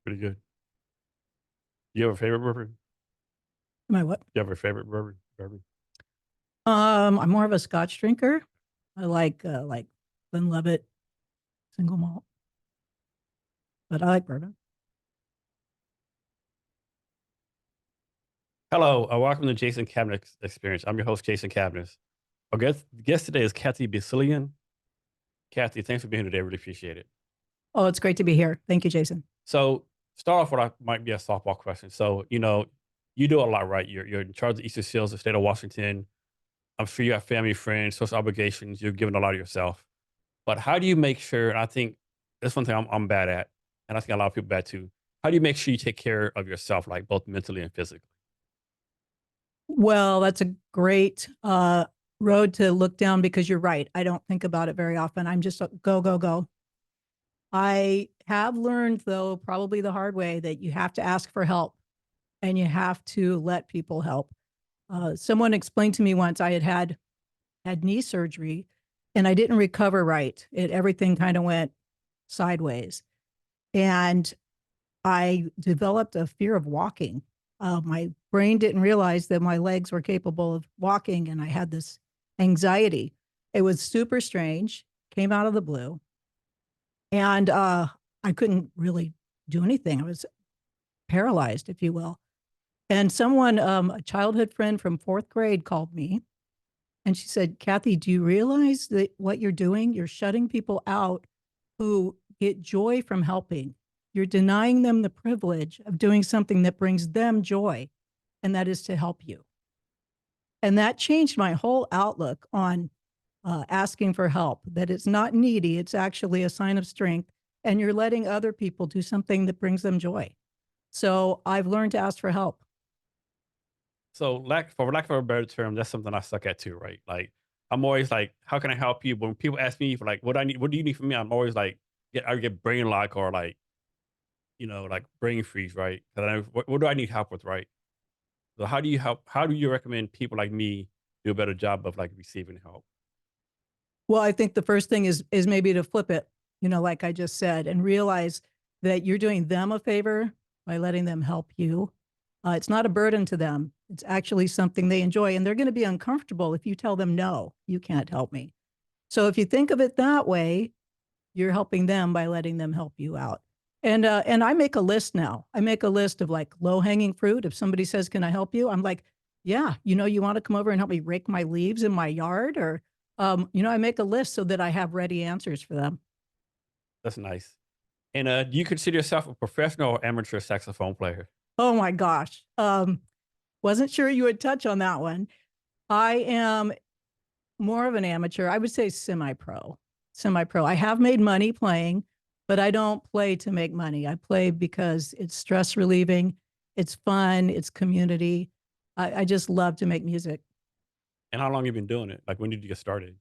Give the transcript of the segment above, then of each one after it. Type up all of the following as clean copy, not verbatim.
Pretty good. You have a favorite bourbon? Am I what? You have a favorite bourbon? Bourbon? I'm more of a Scotch drinker. I like Glenlivet single malt, but I like bourbon. Hello, welcome to Jason Cavness Experience. I'm your host, Jason Cavness. Our guest today is Cathy Bisaillon. Cathy, thanks for being here today. I really appreciate it. Oh, it's great to be here. Thank you, Jason. So, start off with what might be a softball question. So, you do a lot, right? You're in charge of Easterseals, the state of Washington. I'm sure you have family, friends, social obligations. You're giving a lot of yourself. But how do you make sure? And I think that's one thing I'm bad at, and I think a lot of people bad too. How do you make sure you take care of yourself, like both mentally and physically? Well, that's a great road to look down because you're right. I don't think about it very often. I'm just a go, go, go. I have learned, though, probably the hard way, that you have to ask for help and you have to let people help. Someone explained to me once I had knee surgery and I didn't recover right. Everything kind of went sideways. And I developed a fear of walking. My brain didn't realize that my legs were capable of walking, and I had this anxiety. It was super strange, came out of the blue, and I couldn't really do anything. I was paralyzed, if you will. And someone, a childhood friend from fourth grade, called me and she said, Cathy, do you realize that what you're doing? You're shutting people out who get joy from helping. You're denying them the privilege of doing something that brings them joy, and that is to help you. And that changed my whole outlook on asking for help, that it's not needy, it's actually a sign of strength, and you're letting other people do something that brings them joy. So I've learned to ask for help. So, for lack of a better term, that's something I suck at too, right? Like, I'm always like, "How can I help you?" When people ask me for like, "What I need? What do you need from me?" I'm always like, I get brain lock or like, like brain freeze, right? Because what do I need help with, right? So, how do you help? How do you recommend people like me do a better job of like receiving help? Well, I think the first thing is maybe to flip it, like I just said, and realize that you're doing them a favor by letting them help you. It's not a burden to them. It's actually something they enjoy, and they're going to be uncomfortable if you tell them, no, you can't help me. So if you think of it that way, you're helping them by letting them help you out. And I make a list now. I make a list of like low hanging fruit. If somebody says, "Can I help you?" I'm like, "Yeah, you want to come over and help me rake my leaves in my yard?" Or, I make a list so that I have ready answers for them. That's nice. And do you consider yourself a professional or amateur saxophone player? Oh my gosh, wasn't sure you would touch on that one. I am more of an amateur. I would say semi-pro. Semi-pro. I have made money playing, but I don't play to make money. I play because it's stress relieving, it's fun, it's community. I just love to make music. And how long you been doing it? Like, when did you get started?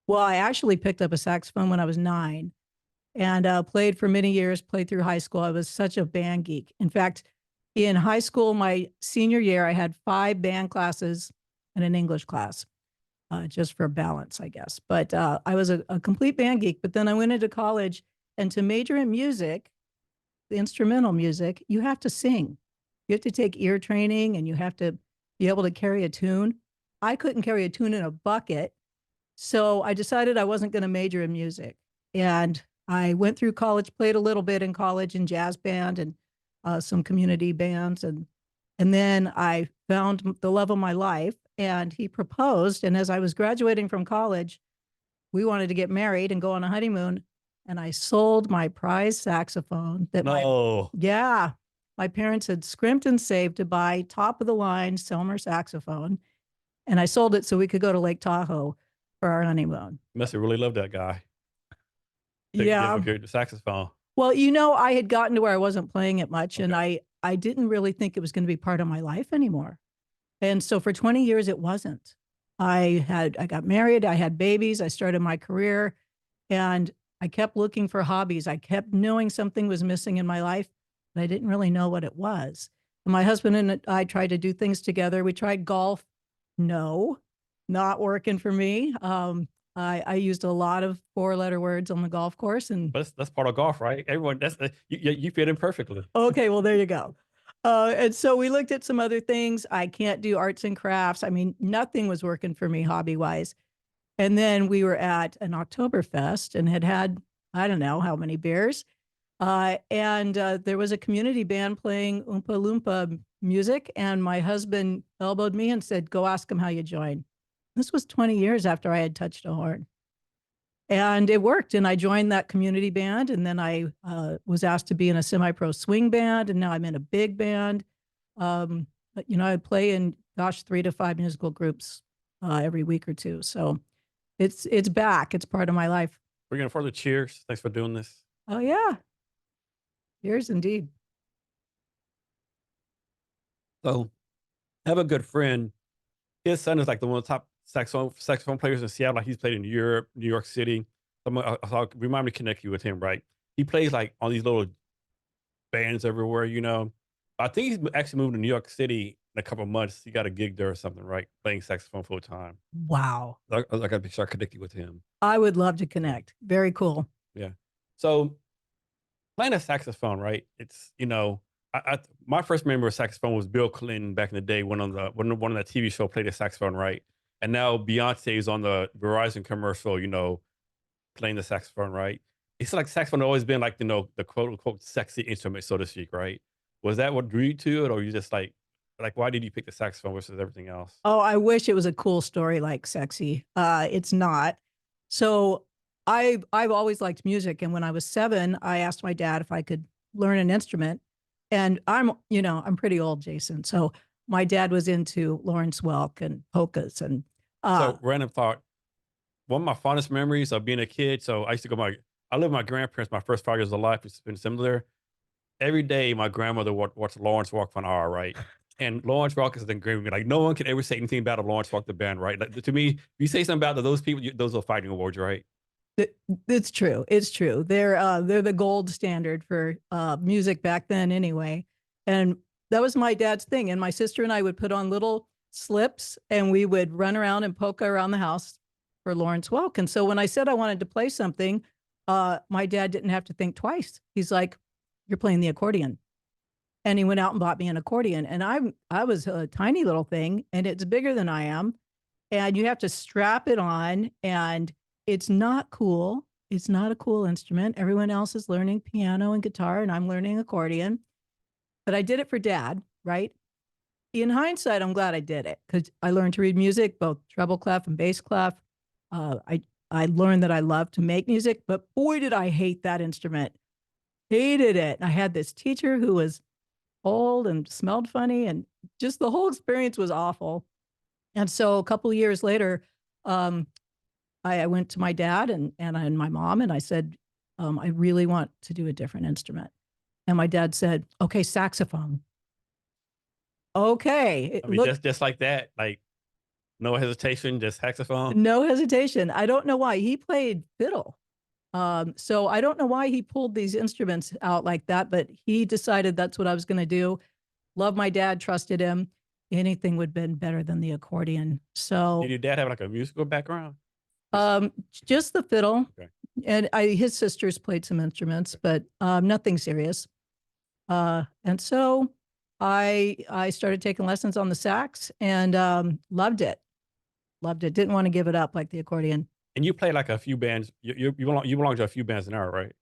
Well, I actually picked up a saxophone when I was 9 and played for many years, played through high school. I was such a band geek. In fact, in high school, my senior year, I had 5 band classes and an English class. Just for balance, I guess. But I was a complete band geek. But then I went into college, and to major in music, the instrumental music, you have to sing. You have to take ear training, and you have to be able to carry a tune. I couldn't carry a tune in a bucket, so I decided I wasn't going to major in music. And I went through college, played a little bit in college in jazz band and some community bands, and then I found the love of my life, and he proposed. And as I was graduating from college, we wanted to get married and go on a honeymoon. And I sold my prized saxophone No. yeah, my parents had scrimped and saved to buy top of the line Selmer saxophone. And I sold it so we could go to Lake Tahoe for our honeymoon. You must have really loved that guy to give Yeah. up your saxophone. Well, I had gotten to where I wasn't playing it much, and I didn't really think it was going to be part of my life anymore. And so for 20 years, it wasn't. I got married, I had babies, I started my career, and I kept looking for hobbies. I kept knowing something was missing in my life, but I didn't really know what it was. And my husband and I tried to do things together. We tried golf. No, not working for me. I used a lot of 4-letter words on the golf course, and But that's part of golf, right? Everyone, that's you fit in perfectly. okay, well, there you go. And so we looked at some other things. I can't do arts and crafts. I mean, nothing was working for me hobby wise. And then we were at an Oktoberfest and had, I don't know how many beers. And there was a community band playing Oompa Loompa music. And my husband elbowed me and said, go ask them how you join. This was 20 years after I had touched a horn. And it worked. And I joined that community band. And then I was asked to be in a semi-pro swing band. And now I'm in a big band. But, I play in, 3 to 5 musical groups every week or two. So it's back. It's part of my life. We're going to further cheers. Thanks for doing this. Oh, yeah. Cheers, indeed. So I have a good friend. His son is like one of the top saxophone players in Seattle. Like he's played in Europe, New York City. So remind me to connect you with him, right? He plays like on these little bands everywhere, I think he's actually moving to New York City in a couple of months. He got a gig there or something, right? Playing saxophone full time. Wow. I got to start connecting with him. I would love to connect. Very cool. Yeah. So playing a saxophone, right? It's, my first memory of saxophone was Bill Clinton back in the day when one of that TV show played a saxophone, right? And now Beyonce is on the Verizon commercial, playing the saxophone, right? It's like saxophone always been like, the quote unquote sexy instrument, so to speak, right? Was that what drew you to it? Or you just like, why did you pick the saxophone versus everything else? Oh, I wish it was a cool story like sexy. It's not. So I've always liked music. And when I was 7, I asked my dad if I could learn an instrument. And I'm pretty old, Jason. So my dad was into Lawrence Welk and polkas. And so random thought, one of my fondest memories of being a kid. So I used to I lived with my grandparents my first 5 years of life. It's been similar. Every day, my grandmother watched Lawrence Welk for an hour, right? And Lawrence Welk is the great me. Like no one could ever say anything bad of Lawrence Welk, the band, right? Like, to me, if you say something about those people, those are fighting awards, right? It's true. It's true. They're the gold standard for music back then, anyway. And that was my dad's thing. And my sister and I would put on little slips, and we would run around and polka around the house for Lawrence Welk. And so when I said I wanted to play something, my dad didn't have to think twice. He's like, "You're playing the accordion." And he went out and bought me an accordion. And I was a tiny little thing, and it's bigger than I am. And you have to strap it on, and it's not cool. It's not a cool instrument. Everyone else is learning piano and guitar, and I'm learning accordion. But I did it for dad, right? In hindsight, I'm glad I did it because I learned to read music, both treble clef and bass clef. I learned that I love to make music, but boy, did I hate that instrument. Hated it. I had this teacher who was old and smelled funny, and just the whole experience was awful. And so a couple of years later, I went to my dad and my mom, and I said, I really want to do a different instrument. And my dad said, okay, saxophone. Okay. I mean, just like that, like no hesitation, just saxophone. No hesitation. I don't know why. He played fiddle. So I don't know why he pulled these instruments out like that, but he decided that's what I was going to do. Love my dad, trusted him. Anything would have been better than the accordion. So did your dad have like a musical background? Just the fiddle. Okay. And his sisters played some instruments, but nothing serious. And so I started taking lessons on the sax and loved it. Loved it. Didn't want to give it up like the accordion. And you play like a few bands. You belong to a few bands now, right?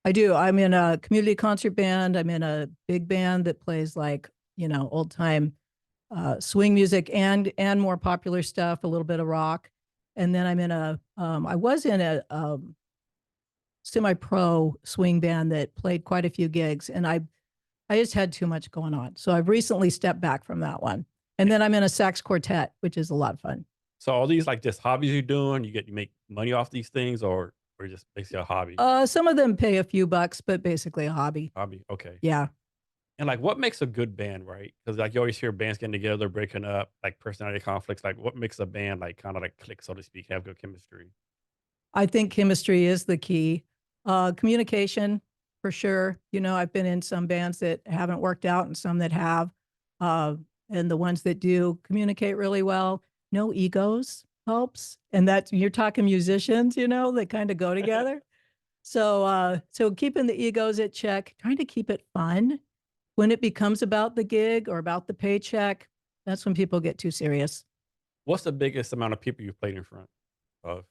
I do. I'm in a community concert band. I'm in a big band that plays like, old time swing music and more popular stuff, a little bit of rock. And then I'm in I was in a semi-pro swing band that played quite a few gigs, and I just had too much going on. So I've recently stepped back from that one. And then I'm in a sax quartet, which is a lot of fun. So all these like just hobbies you're doing, you make money off these things, or just basically a hobby? Some of them pay a few bucks, but basically a hobby. Hobby, okay. Yeah. And like, what makes a good band, right? Because like you always hear bands getting together, breaking up, like personality conflicts. Like, what makes a band like kind of like click, so to speak, have good chemistry? I think chemistry is the key. Communication, for sure. I've been in some bands that haven't worked out and some that have. And the ones that do communicate really well, no egos. helps. And that you're talking musicians, you know, they kind of go together. So keeping the egos at check, trying to keep it fun. When it becomes about the gig or about the paycheck, that's when people get too serious. What's the biggest amount of people you've played in front of?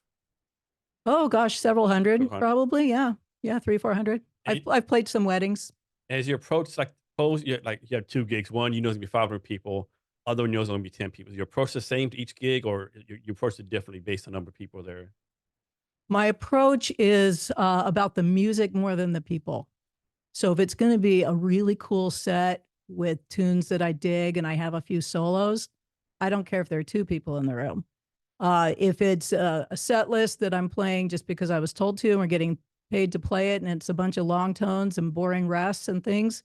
Oh gosh, several hundred 200? probably. Yeah. Yeah, 300, 400. I've played some weddings. As your approach, like, suppose you like you have 2 gigs. One, you know it's gonna be 500 people. Other one knows it's gonna be 10 people. Is your approach the same to each gig, or you approach it differently based on the number of people there? My approach is about the music more than the people. So if it's going to be a really cool set with tunes that I dig and I have a few solos, I don't care if there are 2 people in the room. If it's a set list that I'm playing just because I was told to and we're getting paid to play it and it's a bunch of long tones and boring rests and things,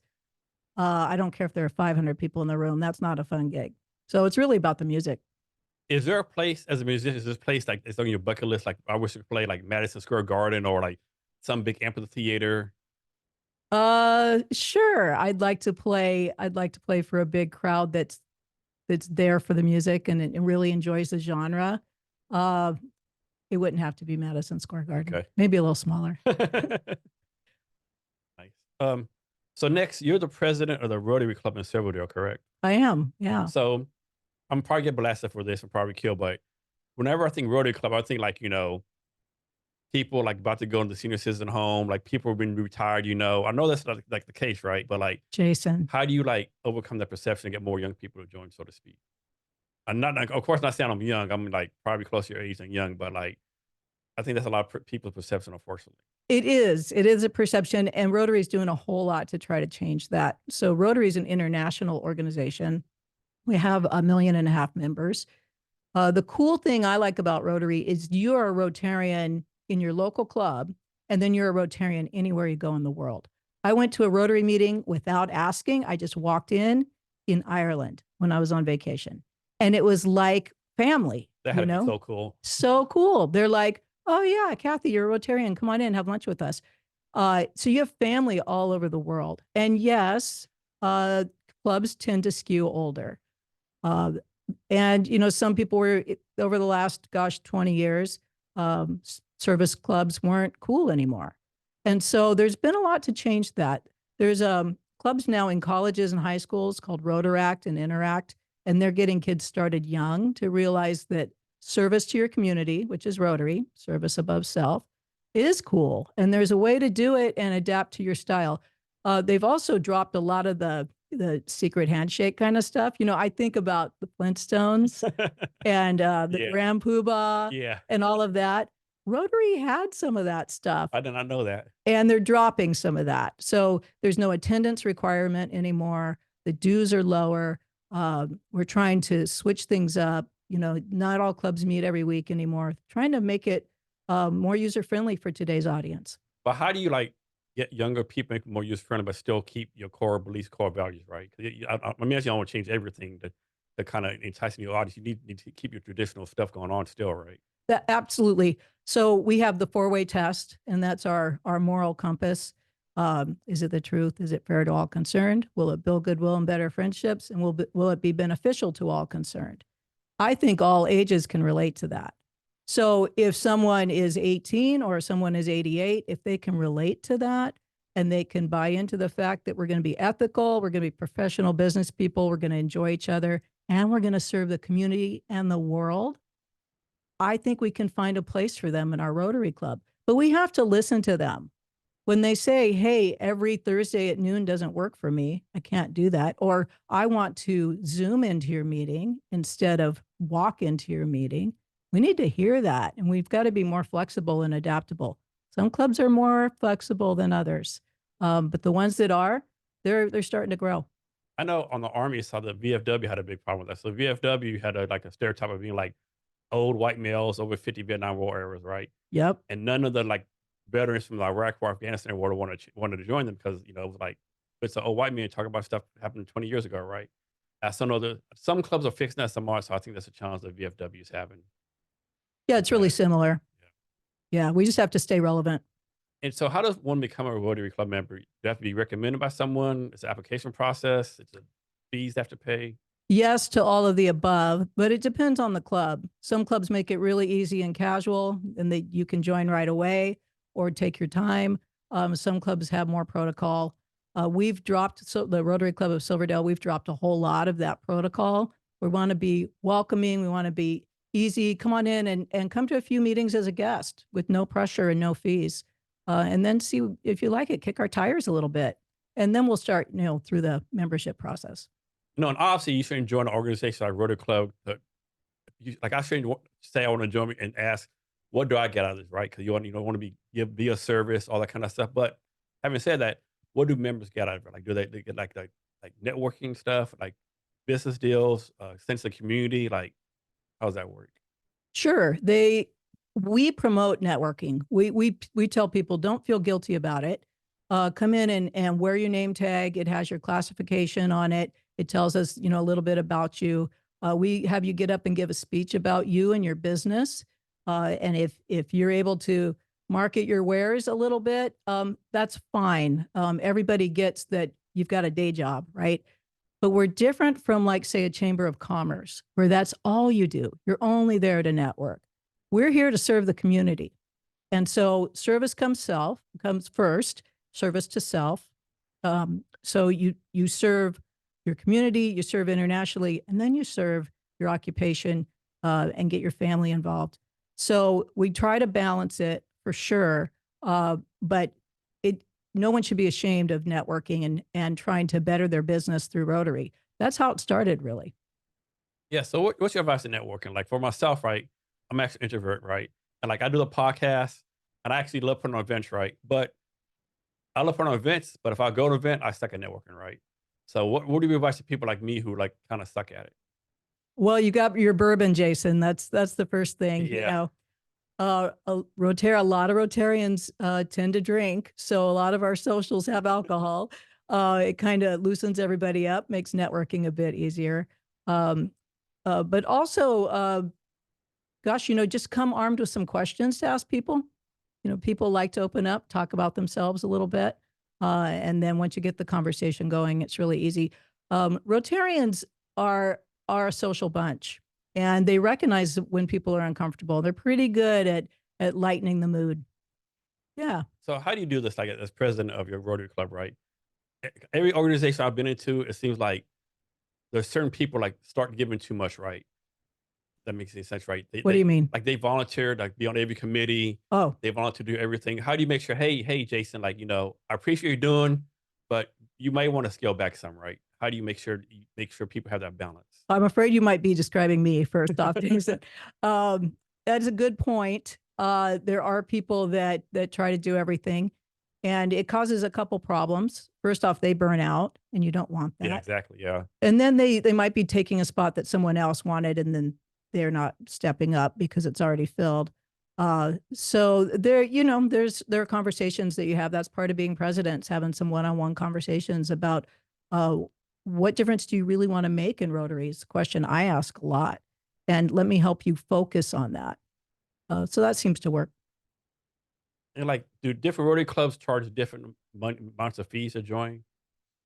I don't care if there are 500 people in the room. That's not a fun gig. So it's really about the music. Is there a place as a musician, is this place like it's on your bucket list? Like, I wish to play like Madison Square Garden or like some big amphitheater. Sure. I'd like to play for a big crowd that's there for the music and it really enjoys the genre. Uh, it wouldn't have to be Madison Square Garden. Okay. Maybe a little smaller. Nice. So next, you're the president of the Rotary Club in Silverdale, correct? I am. Yeah. So I'm probably get blasted for this and probably killed, but whenever I think Rotary Club, I think like, people like about to go into the senior citizen home, like people have been retired, I know that's not like the case, right? But like, Jason. how do you like overcome that perception and get more young people to join, so to speak? I'm not like, of course, not saying I'm young. I'm like probably close to your age and young, but like, I think that's a lot of people's perception, unfortunately. It is. It is a perception, and Rotary is doing a whole lot to try to change that. So Rotary is an international organization. We have 1.5 million members. The cool thing I like about Rotary is you're a Rotarian in your local club, and then you're a Rotarian anywhere you go in the world. I went to a Rotary meeting without asking. I just walked in Ireland when I was on vacation, and it was like family. That had to be so cool. So cool. They're like, oh yeah, Cathy, you're a Rotarian. Come on in, have lunch with us. So you have family all over the world. And yes, clubs tend to skew older. And some people were over the last, 20 years, service clubs weren't cool anymore. And so there's been a lot to change that. There's clubs now in colleges and high schools called Rotaract and Interact, and they're getting kids started young to realize that service to your community, which is Rotary, service above self, is cool. And there's a way to do it and adapt to your style. They've also dropped a lot of the secret handshake kind of stuff. I think about the Flintstones and the Grand Poobah and all of that. Rotary had some of that stuff. I did not know that. And they're dropping some of that. So there's no attendance requirement anymore. The dues are lower. We're trying to switch things up. Not all clubs meet every week anymore. Trying to make it more user-friendly for today's audience. But how do you like get younger people, make it more user-friendly, but still keep your core beliefs, core values, right? I mean, you don't want to change everything to kind of entice your audience. You need to keep your traditional stuff going on still, right? Absolutely. So we have the 4-way test, and that's our moral compass. Is it the truth? Is it fair to all concerned? Will it build goodwill and better friendships? And will it be beneficial to all concerned? I think all ages can relate to that. So if someone is 18 or someone is 88, if they can relate to that and they can buy into the fact that we're going to be ethical, we're going to be professional business people, we're going to enjoy each other, and we're going to serve the community and the world, I think we can find a place for them in our Rotary Club. But we have to listen to them. When they say, hey, every Thursday at noon doesn't work for me, I can't do that. Or I want to Zoom into your meeting instead of walk into your meeting. We need to hear that. And we've got to be more flexible and adaptable. Some clubs are more flexible than others. But the ones that are, they're starting to grow. I know on the Army side, the VFW had a big problem with that. So VFW had a stereotype of being like old white males over 50 Vietnam War eras, right? Yep. And none of the like veterans from the Iraq or Afghanistan war wanted to join them because, it was like, it's an old white man talking about stuff that happened 20 years ago, right? Some clubs are fixing that, some aren't. So I think that's a challenge that VFW is having. Yeah, it's really similar. Yeah, we just have to stay relevant. And so how does one become a Rotary Club member? Do you have to be recommended by someone? It's an application process. It's a fees they have to pay. Yes to all of the above, but it depends on the club. Some clubs make it really easy and casual, and that you can join right away or take your time. Some clubs have more protocol. We've dropped, so the Rotary Club of Silverdale, we've dropped a whole lot of that protocol. We want to be welcoming. We want to be easy. Come on in and come to a few meetings as a guest with no pressure and no fees. And then see if you like it, kick our tires a little bit. And then we'll start, through the membership process. No, and obviously you shouldn't join an organization like Rotary Club. Like I shouldn't say I want to join and ask, what do I get out of this, right? Because want to be a service, all that kind of stuff. But having said that, what do members get out of it? Like, do they get like networking stuff, like business deals, sense of community? Like, how does that work? Sure. We promote networking. We tell people don't feel guilty about it. Come in and wear your name tag. It has your classification on it. It tells us, a little bit about you. We have you get up and give a speech about you and your business. And if you're able to market your wares a little bit, that's fine. Everybody gets that you've got a day job, right? But we're different from, like, say, a chamber of commerce, where that's all you do. You're only there to network. We're here to serve the community. And so service comes first, service to self. So you serve your community, you serve internationally, and then you serve your occupation and get your family involved. So we try to balance it for sure, but no one should be ashamed of networking and trying to better their business through Rotary. That's how it started, really. Yeah. So what's your advice to networking? Like for myself, right? I'm actually an introvert, right? And like I do the podcast and I actually love putting on events, right? But I love putting on events, but if I go to an event, I suck at networking, right? So what do you advise to people like me who like kind of suck at it? Well, you got your bourbon, Jason. That's the first thing. Yeah. A lot of Rotarians tend to drink, so a lot of our socials have alcohol. It kind of loosens everybody up, makes networking a bit easier. Um, but also, gosh, just come armed with some questions to ask people. People like to open up, talk about themselves a little bit. And then once you get the conversation going, it's really easy. Rotarians are a social bunch, and they recognize when people are uncomfortable. They're pretty good at lightening the mood. Yeah. So how do you do this? Like as president of your Rotary Club, right? Every organization I've been into, it seems like there's certain people like start giving too much, right? That makes any sense, right? What do you mean? Like they volunteered, like be on every committee. Oh, They volunteer to do everything. How do you make sure? Hey, Jason, like I appreciate you doing, but you might want to scale back some, right? How do you make sure people have that balance? I'm afraid you might be describing me first off, Jason. That is a good point. There are people that try to do everything, and it causes a couple problems. First off, they burn out, and you don't want that. Yeah, exactly. Yeah. And then they might be taking a spot that someone else wanted, and then they're not stepping up because it's already filled. So there are conversations that you have. That's part of being presidents, having some one-on-one conversations about uh, what difference do you really want to make in Rotary? It's a question I ask a lot, and let me help you focus on that. So that seems to work. And like, do different Rotary clubs charge different amounts of fees to join?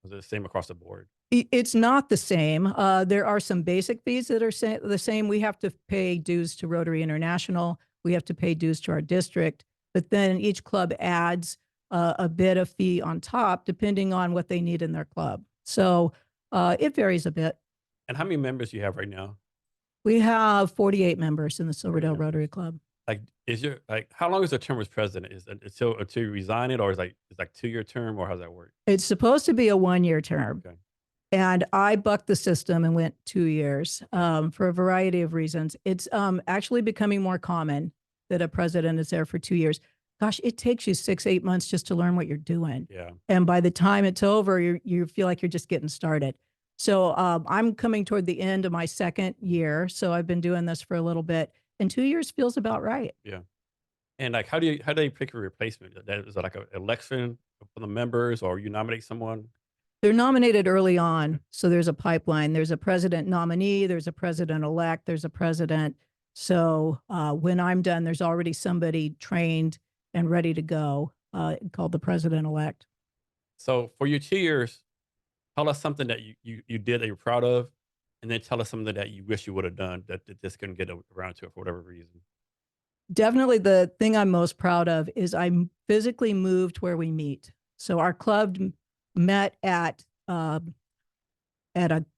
Or is it the same across the board? It's not the same. There are some basic fees that are the same. We have to pay dues to Rotary International. We have to pay dues to our district, but then each club adds a bit of fee on top, depending on what they need in their club. So it varies a bit. And how many members do you have right now? We have 48 members in the Silverdale 48 Rotary members. Club. Like, how long is the term as president? Is it until you resign it, or is it's like 2-year term, or how's that work? It's supposed to be a 1-year term. Okay. And I bucked the system and went 2 years for a variety of reasons. It's actually becoming more common that a president is there for 2 years. Gosh, it takes you 6, 8 months just to learn what you're doing. Yeah. And by the time it's over, you feel like you're just getting started. So I'm coming toward the end of my 2nd year. So I've been doing this for a little bit, and 2 years feels about right. Yeah. And like, how do they pick a replacement? Is it like an election for the members, or you nominate someone? They're nominated early on. So there's a pipeline. There's a president nominee, there's a president elect, there's a president. So when I'm done, there's already somebody trained and ready to go called the president elect. So for your 2 years, tell us something that you did that you're proud of, And then tell us something that you wish you would have done that just couldn't get around to it for whatever reason. Definitely the thing I'm most proud of is I physically moved where we meet. So our club met at a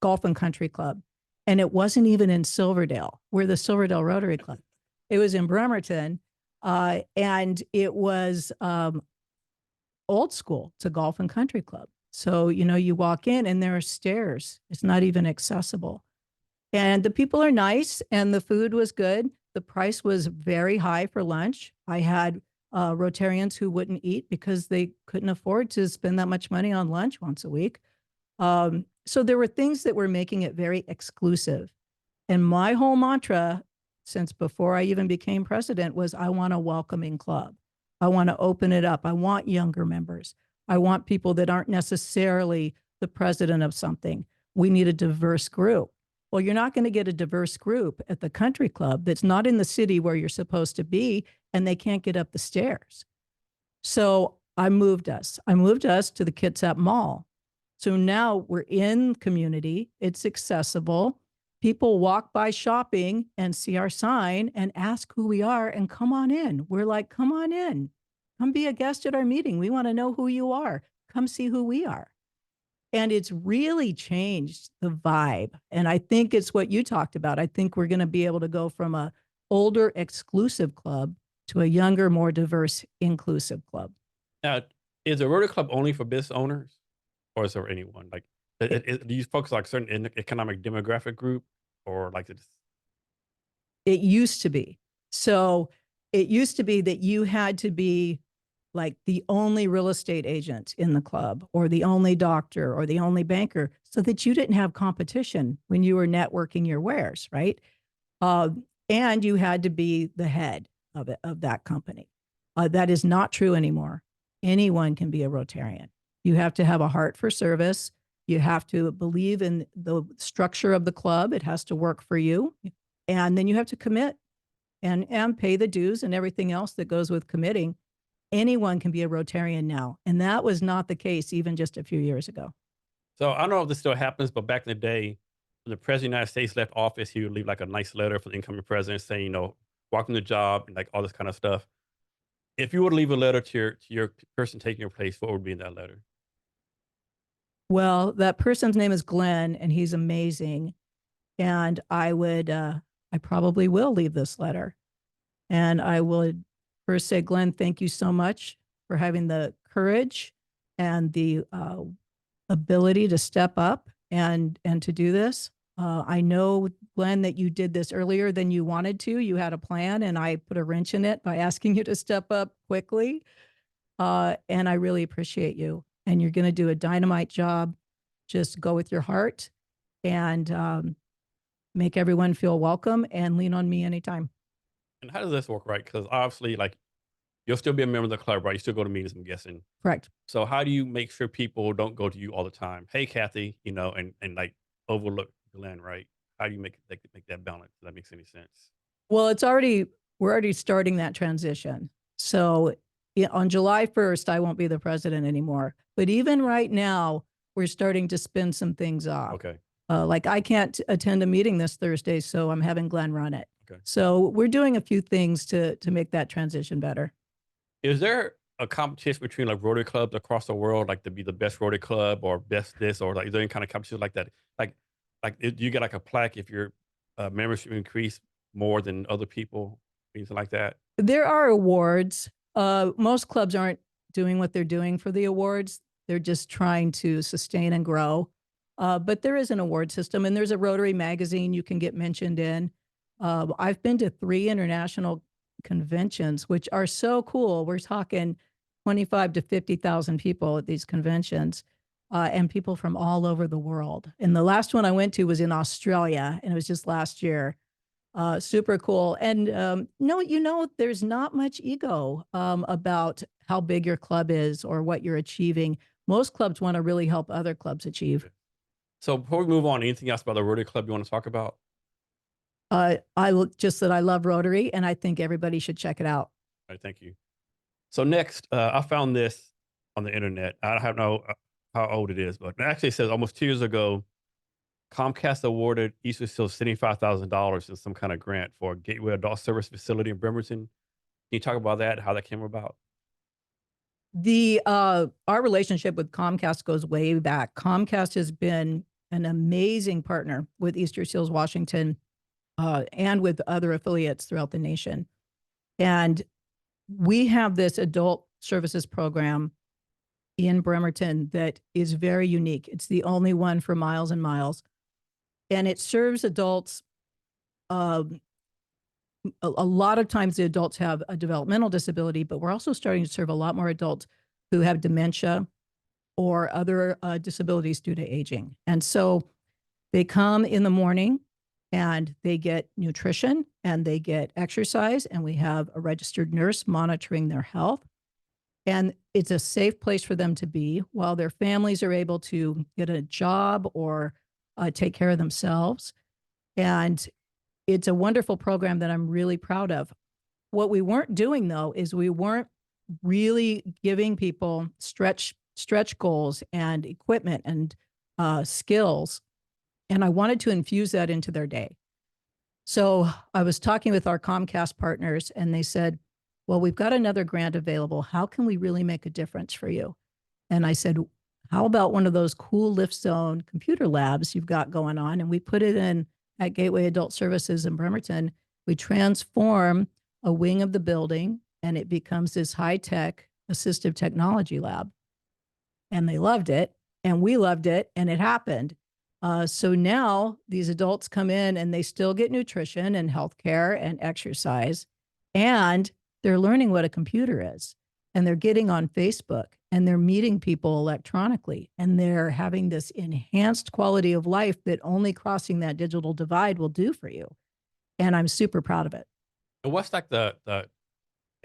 golf and country club, and it wasn't even in Silverdale. We're the Silverdale Rotary Club. It was in Bremerton, and it was old school. It's a golf and country club. So, you walk in and there are stairs. It's not even accessible. And the people are nice and the food was good. The price was very high for lunch. I had Rotarians who wouldn't eat because they couldn't afford to spend that much money on lunch once a week. So there were things that were making it very exclusive. And my whole mantra since before I even became president was I want a welcoming club. I want to open it up. I want younger members. I want people that aren't necessarily the president of something. We need a diverse group. Well, you're not going to get a diverse group at the country club that's not in the city where you're supposed to be, and they can't get up the stairs. So I moved us to the Kitsap Mall. So now we're in community. It's accessible. People walk by shopping and see our sign and ask who we are and come on in. We're like, come on in. Come be a guest at our meeting. We want to know who you are. Come see who we are. And it's really changed the vibe. And I think it's what you talked about. I think we're going to be able to go from a older exclusive club to a younger, more diverse, inclusive club. Now, is a Rotary Club only for business owners, or is there anyone like? Do you focus like certain economic demographic group, or like it's? It used to be. So it used to be that you had to be like the only real estate agent in the club or the only doctor or the only banker so that you didn't have competition when you were networking your wares, right? And you had to be the head of that company. That is not true anymore. Anyone can be a Rotarian. You have to have a heart for service. You have to believe in the structure of the club. It has to work for you. And then you have to commit and pay the dues and everything else that goes with committing. Anyone can be a Rotarian now. And that was not the case even just a few years ago. So I don't know if this still happens, but back in the day, when the president of the United States left office, he would leave like a nice letter for the incoming president saying, welcome to the job and like all this kind of stuff. If you were to leave a letter to your person taking your place, what would be in that letter? Well, that person's name is Glenn, and he's amazing. And I probably will leave this letter. And I would first say, Glenn, thank you so much for having the courage and the ability to step up and to do this. I know, Glenn, that you did this earlier than you wanted to. You had a plan, and I put a wrench in it by asking you to step up quickly. And I really appreciate you. And you're going to do a dynamite job. Just go with your heart and make everyone feel welcome and lean on me anytime. And how does this work, right? Because obviously, like, you'll still be a member of the club, right? You still go to meetings, I'm guessing. Correct. So how do you make sure people don't go to you all the time? Hey, Cathy, and like overlook Glenn, right? How do you make that balance? If that makes any sense? Well, we're already starting that transition. So on July 1st, I won't be the president anymore. But even right now, we're starting to spin some things off. Okay. Like I can't attend a meeting this Thursday, so I'm having Glenn run it. Okay. So we're doing a few things to make that transition better. Is there a competition between like Rotary clubs across the world, like to be the best Rotary club or best this, or like is there any kind of competition like that? Do you get like a plaque if your membership increase more than other people, anything like that? There are awards. Most clubs aren't doing what they're doing for the awards. They're just trying to sustain and grow. But there is an award system, and there's a Rotary magazine you can get mentioned in. I've been to 3 international conventions, which are so cool. We're talking 25 to 50,000 people at these conventions, and people from all over the world. And the last one I went to was in Australia, and it was just last year. Super cool. And no, there's not much ego about how big your club is or what you're achieving. Most clubs want to really help other clubs achieve. So before we move on, anything else about the Rotary Club you want to talk about? Just that I love Rotary, and I think everybody should check it out. All right, thank you. So next, I found this on the internet. I don't know how old it is, but actually it says almost 2 years ago, Comcast awarded Easterseals $75,000 in some kind of grant for a Gateway Adult Service Facility in Bremerton. Can you talk about that, how that came about? Our relationship with Comcast goes way back. Comcast has been an amazing partner with Easterseals Washington, and with other affiliates throughout the nation. And we have this adult services program in Bremerton that is very unique. It's the only one for miles and miles. And it serves adults. A lot of times the adults have a developmental disability, but we're also starting to serve a lot more adults who have dementia or other disabilities due to aging. And so they come in the morning and they get nutrition and they get exercise, and we have a registered nurse monitoring their health. And it's a safe place for them to be while their families are able to get a job or take care of themselves. And it's a wonderful program that I'm really proud of. What we weren't doing, though, is we weren't really giving people stretch goals and equipment and skills. And I wanted to infuse that into their day. So I was talking with our Comcast partners, and they said, well, we've got another grant available. How can we really make a difference for you? And I said, how about one of those cool lift zone computer labs you've got going on? And we put it in at Gateway Adult Services in Bremerton. We transform a wing of the building, and it becomes this high-tech assistive technology lab. And they loved it, and we loved it, and it happened. So now these adults come in and they still get nutrition and healthcare and exercise, and they're learning what a computer is, and they're getting on Facebook, and they're meeting people electronically, and they're having this enhanced quality of life that only crossing that digital divide will do for you. And I'm super proud of it. And what's like the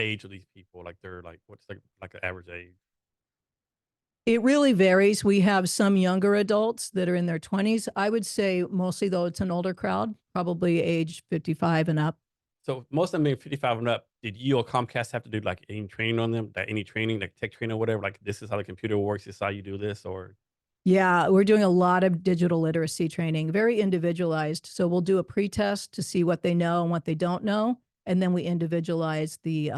age of these people? Like they're like, what's like the average age? It really varies. We have some younger adults that are in their 20s. I would say mostly, though, it's an older crowd, probably age 55 and up. So most of them being 55 and up, did you or Comcast have to do like any training on them? Like any training, like tech training or whatever? Like this is how the computer works, this is how you do this, or Yeah, we're doing a lot of digital literacy training, very individualized. So we'll do a pre-test to see what they know and what they don't know, and then we individualize the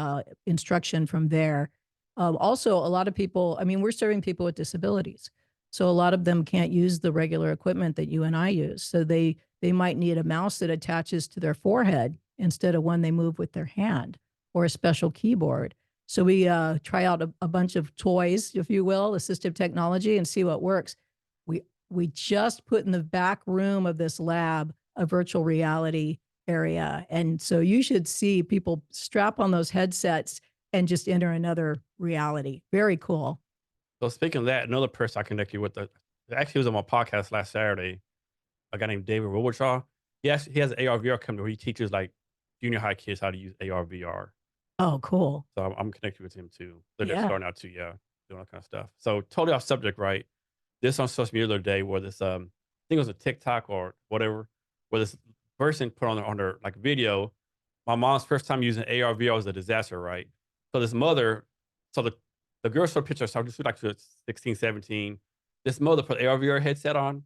instruction from there. Also, a lot of people, I mean, we're serving people with disabilities. So a lot of them can't use the regular equipment that you and I use. So they might need a mouse that attaches to their forehead instead of one they move with their hand, or a special keyboard. So we try out a bunch of toys, if you will, assistive technology, and see what works. We just put in the back room of this lab a virtual reality area. And so you should see people strap on those headsets and just enter another reality. Very cool. so speaking of that, another person I connected with, actually was on my podcast last Saturday, a guy named David Robichaud. He has an AR/VR company where he teaches like junior high kids how to use AR/VR. Oh, cool. So I'm connected with him too. They're just Yeah. starting out too, yeah, doing all kind of stuff. So totally off subject, right? This on social media the other day where this I think it was a TikTok or whatever, where this person put on their like video. My mom's first time using AR/VR was a disaster, right? So this mother, so the girl showed pictures, so just like she was 16, 17. This mother put AR/VR headset on,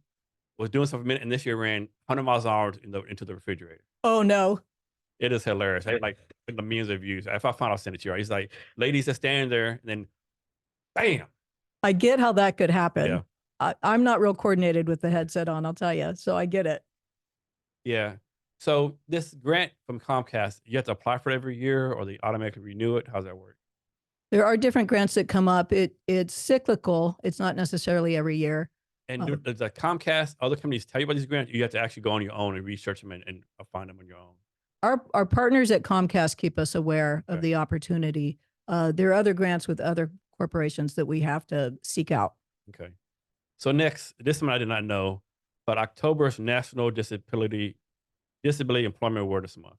was doing something for a minute, and this year ran 100 miles an hour into the refrigerator. Oh, no. It is hilarious. I had like the millions of views. If I find, I'll send it to you. Right? He's like, ladies just standing there, and then bam. I get how that could happen. Yeah. I'm not real coordinated with the headset on, I'll tell you. So I get it. Yeah. So this grant from Comcast, you have to apply for it every year, or they automatically renew it. How's that work? There are different grants that come up. It's cyclical. It's not necessarily every year. And does the Comcast, other companies tell you about these grants? You have to actually go on your own and research them and find them on your own. Our partners at Comcast keep us aware of the opportunity. There are other grants with other corporations that we have to seek out. Okay. So next, this one I did not know, but October's National Disability Employment Awareness Month.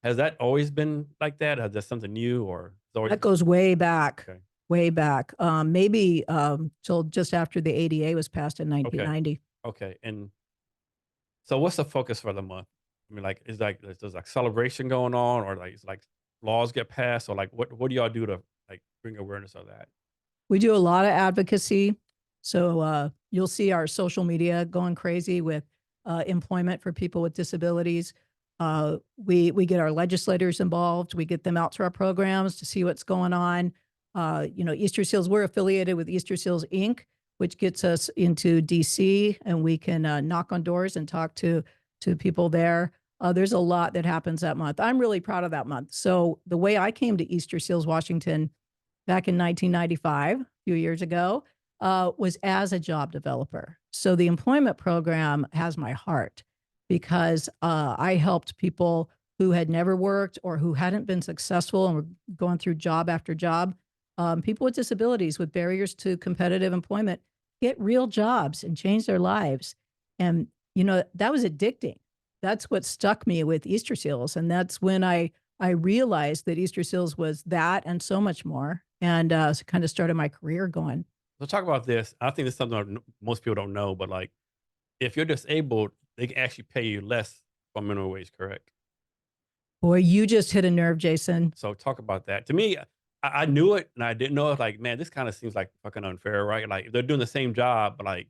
Has that always been like that? Is that something new, or that goes way back? Okay. Way back, maybe till just after the ADA was passed in 1990. Okay. And so what's the focus for the month? I mean, like, there's like celebration going on, or like, it's like laws get passed, or like, what do y'all do to like bring awareness of that? We do a lot of advocacy. So you'll see our social media going crazy with employment for people with disabilities. We get our legislators involved. We get them out to our programs to see what's going on. Easterseals, we're affiliated with Easterseals Inc., which gets us into DC, and we can knock on doors and talk to people there. There's a lot that happens that month. I'm really proud of that month. So the way I came to Easterseals, Washington, back in 1995, a few years ago, was as a job developer. So the employment program has my heart because I helped people who had never worked or who hadn't been successful and were going through job after job. People with disabilities with barriers to competitive employment get real jobs and change their lives. And, that was addicting. That's what stuck me with Easterseals. And that's when I realized that Easterseals was that and so much more, and kind of started my career going. So talk about this. I think it's something that most people don't know, but like, if you're disabled, they can actually pay you less for minimum wage, correct? Boy, you just hit a nerve, Jason. So talk about that. To me, I knew it and I didn't know it. Like, man, this kind of seems like fucking unfair, right? Like they're doing the same job, but like,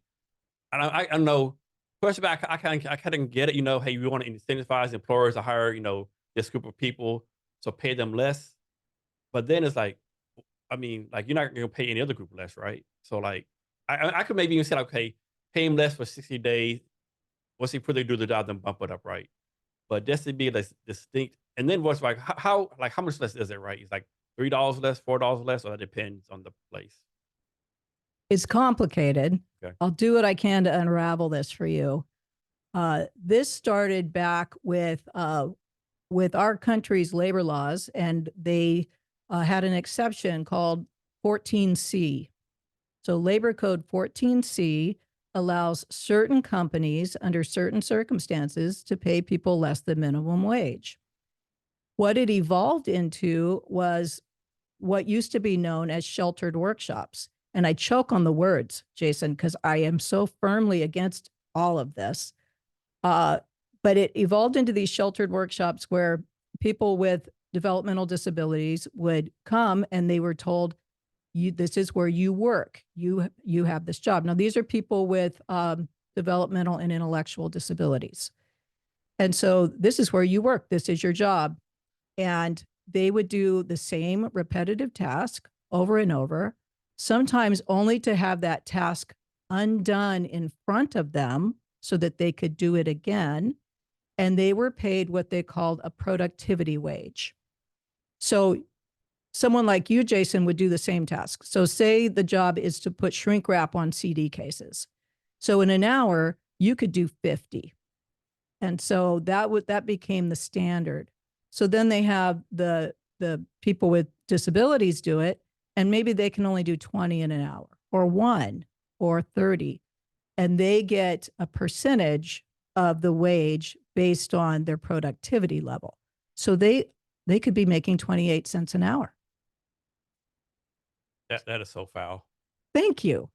I know. First of all, I kind of get it. Hey, we want to incentivize employers to hire, this group of people, so pay them less. But then it's like, I mean, like you're not going to pay any other group less, right? So like, I could maybe even say, okay, pay them less for 60 days. Once they put do the job, then bump it up, right? But just to be less distinct, and then what's like how much less is it, right? It's like $3 less, $4 less, or that depends on the place. It's complicated. Okay. I'll do what I can to unravel this for you. This started back with our country's labor laws, and they had an exception called 14C. So Labor Code 14C allows certain companies under certain circumstances to pay people less than minimum wage. What it evolved into was what used to be known as sheltered workshops. And I choke on the words, Jason, because I am so firmly against all of this. But it evolved into these sheltered workshops where people with developmental disabilities would come and they were told, this is where you work. You have this job. Now, these are people with developmental and intellectual disabilities. And so this is where you work. This is your job. And they would do the same repetitive task over and over, sometimes only to have that task undone in front of them so that they could do it again. And they were paid what they called a productivity wage. So someone like you, Jason, would do the same task. So say the job is to put shrink wrap on CD cases. So in an hour, you could do 50. And so that became the standard. So then they have the people with disabilities do it, and maybe they can only do 20 in an hour or 1 or 30. And they get a percentage of the wage based on their productivity level. So they could be making 28 cents an hour. That is so foul. Thank you.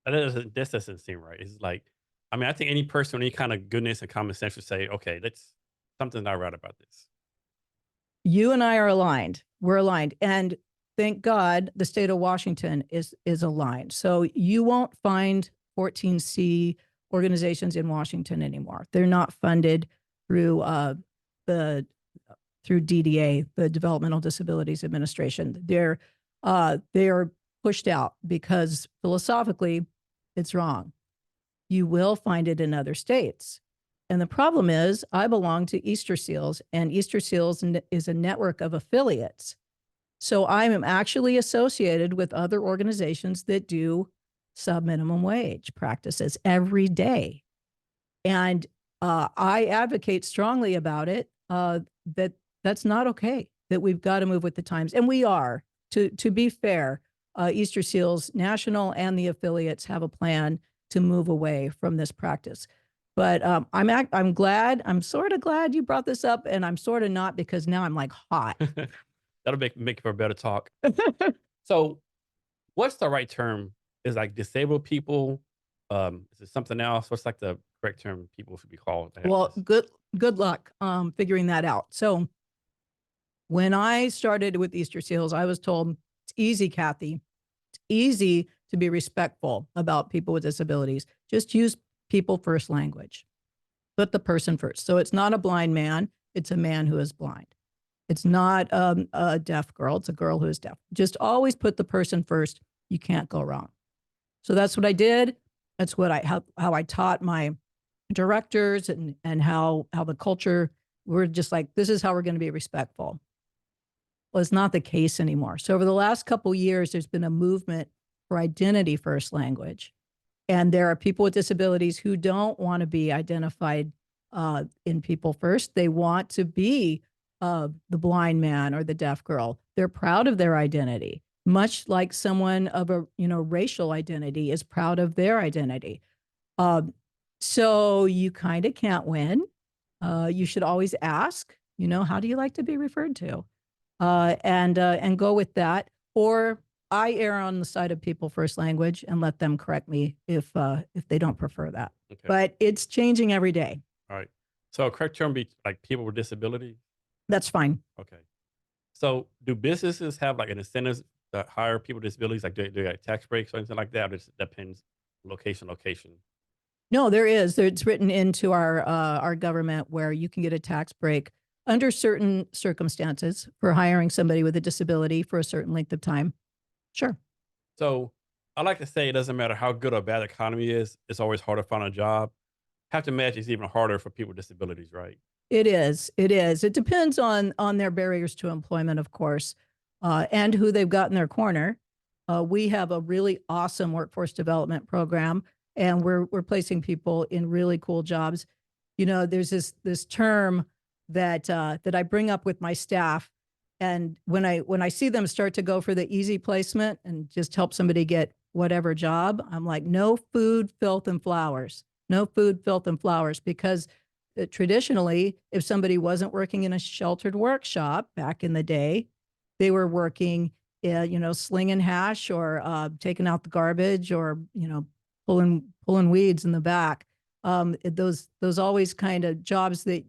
This doesn't seem right. It's like, I mean, I think any person with any kind of goodness and common sense would say, okay, something's not right about this. You and I are aligned. We're aligned. And thank God the state of Washington is aligned. So you won't find 14C organizations in Washington anymore. They're not funded through through DDA, the Developmental Disabilities Administration. They are pushed out because philosophically it's wrong. You will find it in other states. And the problem is I belong to Easterseals, and Easterseals is a network of affiliates. So I am actually associated with other organizations that do sub-minimum wage practices every day. And I advocate strongly about it, that's not okay, that we've got to move with the times. And we are. To be fair, Easterseals National and the affiliates have a plan to move away from this practice. But I'm glad, I'm sort of glad you brought this up, and I'm sort of not, because now I'm like hot. That'll make for a better talk. So what's the right term? Is like disabled people? Is it something else? What's like the correct term people should be called? Well, good luck figuring that out. So when I started with Easterseals, I was told, it's easy, Cathy. It's easy to be respectful about people with disabilities. Just use people first language. Put the person first. So it's not a blind man. It's a man who is blind. It's not a deaf girl. It's a girl who is deaf. Just always put the person first. You can't go wrong. So that's what I did. That's what how I taught my directors and how the culture, we're just like, this is how we're going to be respectful. Well, it's not the case anymore. So over the last couple of years, there's been a movement for identity first language. And there are people with disabilities who don't want to be identified in people first. They want to be the blind man or the deaf girl. They're proud of their identity, much like someone of a racial identity is proud of their identity. So you kind of can't win. You should always ask, how do you like to be referred to? And go with that. Or I err on the side of people first language and let them correct me if they don't prefer that. Okay. But it's changing every day. All right. So a correct term be like people with disabilities? That's fine. Okay. So do businesses have like an incentive to hire people with disabilities? Like do they like tax breaks or anything like that? Or it just depends location. No, there is. It's written into our government where you can get a tax break under certain circumstances for hiring somebody with a disability for a certain length of time. Sure. So I like to say it doesn't matter how good or bad the economy is, it's always hard to find a job. Have to imagine it's even harder for people with disabilities, right? It is. It is. It depends on their barriers to employment, of course, and who they've got in their corner. We have a really awesome workforce development program, and we're placing people in really cool jobs. There's this term that I bring up with my staff, and when I see them start to go for the easy placement and just help somebody get whatever job, I'm like, no food, filth, and flowers. No food, filth, and flowers, because traditionally, if somebody wasn't working in a sheltered workshop back in the day, they were working, slinging hash or taking out the garbage or, pulling weeds in the back. Those always kind of jobs that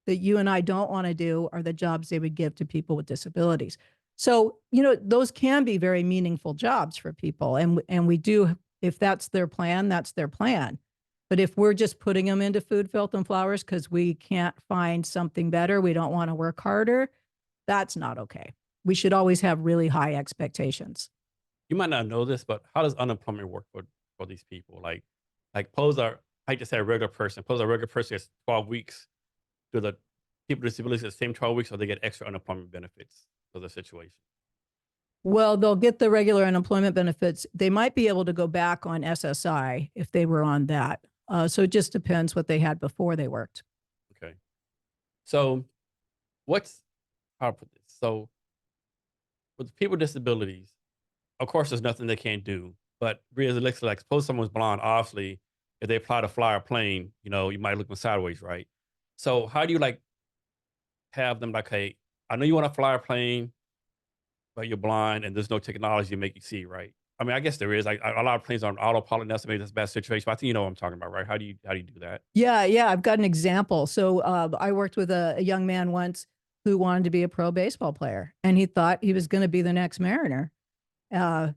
you and I don't want to do are the jobs they would give to people with disabilities. So, those can be very meaningful jobs for people. And we do, if that's their plan, that's their plan. But if we're just putting them into food, filth, and flowers because we can't find something better, we don't want to work harder, that's not okay. We should always have really high expectations. You might not know this, but how does unemployment work for these people? Like I just say a regular person, suppose a regular person gets 12 weeks. Do the people with disabilities get the same 12 weeks or they get extra unemployment benefits for the situation? Well, they'll get the regular unemployment benefits. They might be able to go back on SSI if they were on that. So it just depends what they had before they worked. Okay. So how to put this? So with people with disabilities, of course, there's nothing they can't do. But realistically, like suppose someone's blind, obviously, if they apply to fly a plane, you might look them sideways, right? So how do you like have them like, hey, I know you want to fly a plane, but you're blind and there's no technology to make you see, right? I mean, I guess there is. Like a lot of planes are on autopilot now, so maybe that's a bad situation. But I think you know what I'm talking about, right? How do you do that? Yeah. I've got an example. So I worked with a young man once who wanted to be a pro baseball player, and he thought he was going to be the next Mariner. And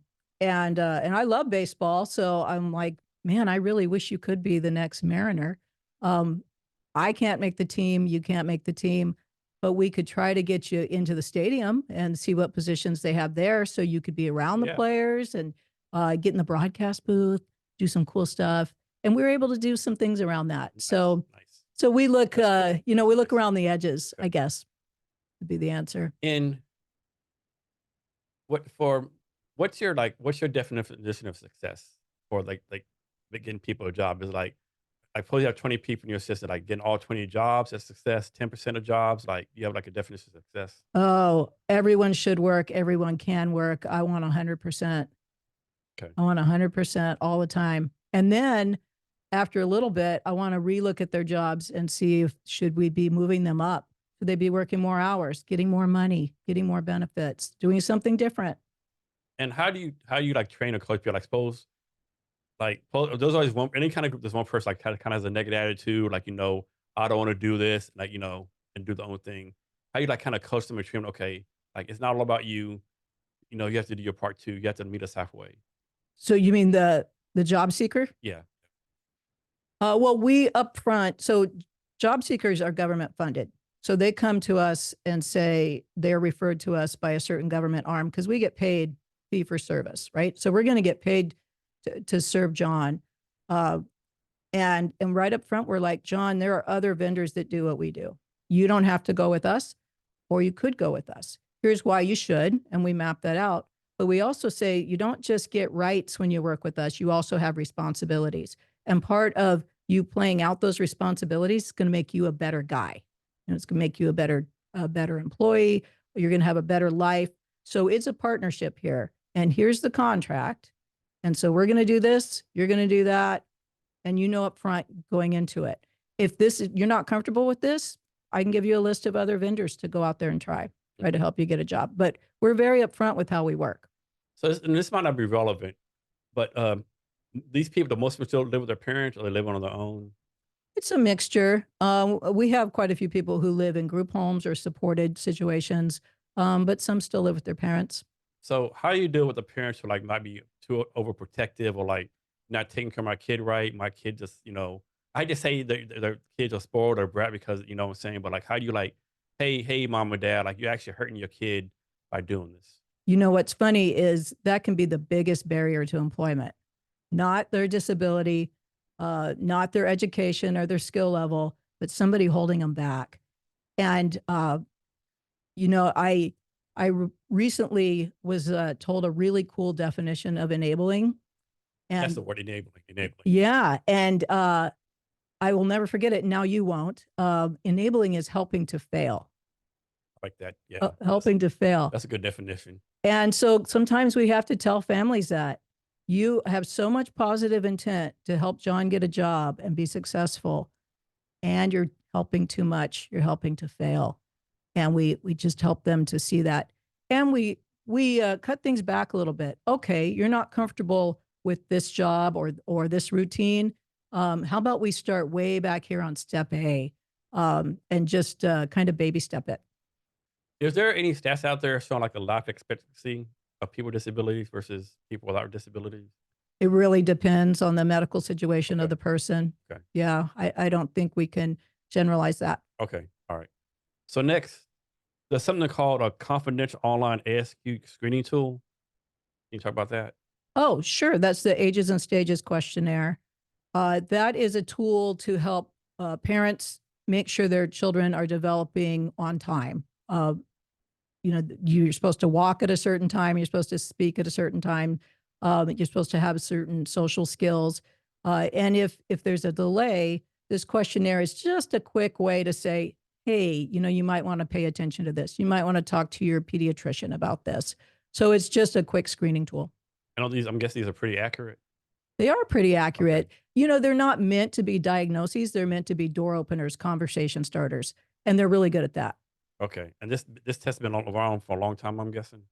I love baseball, so I'm like, man, I really wish you could be the next Mariner. I can't make the team, you can't make the team, but we could try to get you into the stadium and see what positions they have there, so you could be around the players and get in the broadcast booth, do some cool stuff. And we were able to do some things around that. Nice, so nice. so we look, we look around the edges, I guess, would be the answer. And what's your definition of success for like getting people a job? Is like suppose you have 20 people in your system, like getting all 20 jobs as success, 10% of jobs, like you have like a definition of success? Oh, everyone should work. Everyone can work. I want 100%. Okay. I want 100% all the time. And then after a little bit, I want to relook at their jobs and see if should we be moving them up? Should they be working more hours, getting more money, getting more benefits, doing something different? And how do you like train or coach people? Like suppose there's always there's one person like kind of has a negative attitude, like, I don't want to do this, like, and do the own thing. How you like kind of coach them and train them, okay, like it's not all about you, you have to do your part too. You have to meet us halfway. So you mean the job seeker? Yeah. Well, we upfront, so job seekers are government funded. So they come to us and say they're referred to us by a certain government arm because we get paid fee for service, right? So we're going to get paid to serve John. Uh, and right up front, we're like, John, there are other vendors that do what we do. You don't have to go with us, or you could go with us. Here's why you should. And we map that out. But we also say you don't just get rights when you work with us, you also have responsibilities. And part of you playing out those responsibilities is going to make you a better guy. And it's going to make you a better employee. You're going to have a better life. So it's a partnership here. And here's the contract. And so we're going to do this, you're going to do that. And you know up front going into it. If you're not comfortable with this, I can give you a list of other vendors to go out there and try to help you get a job. But we're very upfront with how we work. So this might not be relevant, but these people, the most of them still live with their parents, or they live on their own. It's a mixture. We have quite a few people who live in group homes or supported situations, but some still live with their parents. So how do you deal with the parents who like might be too overprotective, or like not taking care of my kid right? My kid just, I just say their kids are spoiled or brat because, you know what I'm saying? But like, how do you like, hey, mom or dad, like you're actually hurting your kid by doing this? You know, what's funny is that can be the biggest barrier to employment, not their disability, not their education or their skill level, but somebody holding them back. And, I recently was told a really cool definition of enabling. That's And the word, enabling. yeah, and I will never forget it. Now you won't. Enabling is helping to fail. Like that. Yeah. Helping to fail. That's a good definition. And so sometimes we have to tell families that you have so much positive intent to help John get a job and be successful, and you're helping too much. You're helping to fail. And we just help them to see that. And we cut things back a little bit. Okay, you're not comfortable with this job or this routine. How about we start way back here on step A, and just kind of baby step it. Is there any stats out there showing like the life expectancy of people with disabilities versus people without disabilities? It really depends on the medical situation Okay. of the person. Okay. Yeah, I don't think we can generalize that. Okay. All right. So next, there's something called a confidential online ASQ screening tool. Can you talk about that? Oh, sure. That's the ages and stages questionnaire. That is a tool to help parents make sure their children are developing on time. You're supposed to walk at a certain time. You're supposed to speak at a certain time. You're supposed to have certain social skills. And if there's a delay, this questionnaire is just a quick way to say, hey, you might want to pay attention to this. You might want to talk to your pediatrician about this. So it's just a quick screening tool. And all these, I'm guessing these are pretty accurate. They are pretty accurate. Okay. They're not meant to be diagnoses. They're meant to be door openers, conversation starters, and they're really good at that. Okay. And this test has been around for a long time, I'm guessing.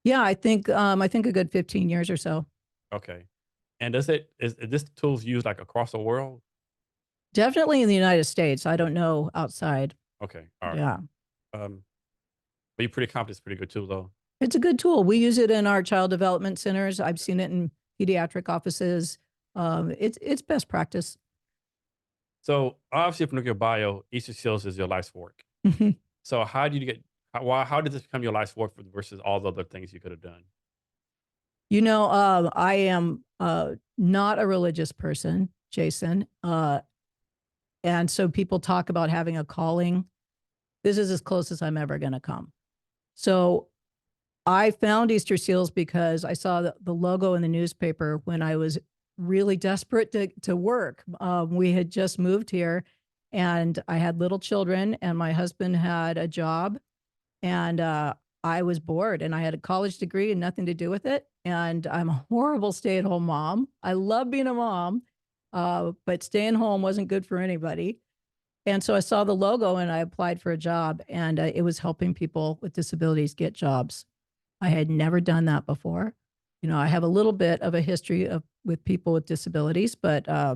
Yeah, I think a good 15 years or so. Okay. And is this tool's used like across the world? Definitely in the United States. I don't know outside. Okay. All right. Yeah. But you're pretty confident it's pretty good tool though. It's a good tool. We use it in our child development centers. I've seen it in pediatric offices. It's best practice. So obviously, if you look at your bio, Easterseals is your life's work. So how did you get? How did this become your life's work versus all the other things you could have done? I am not a religious person, Jason, and so people talk about having a calling. This is as close as I'm ever going to come. So I found Easterseals because I saw the logo in the newspaper when I was really desperate to work. We had just moved here, and I had little children, and my husband had a job, and I was bored, and I had a college degree and nothing to do with it. And I'm a horrible stay-at-home mom. I love being a mom, but staying home wasn't good for anybody. And so I saw the logo and I applied for a job, and it was helping people with disabilities get jobs. I had never done that before. I have a little bit of a history with people with disabilities, but I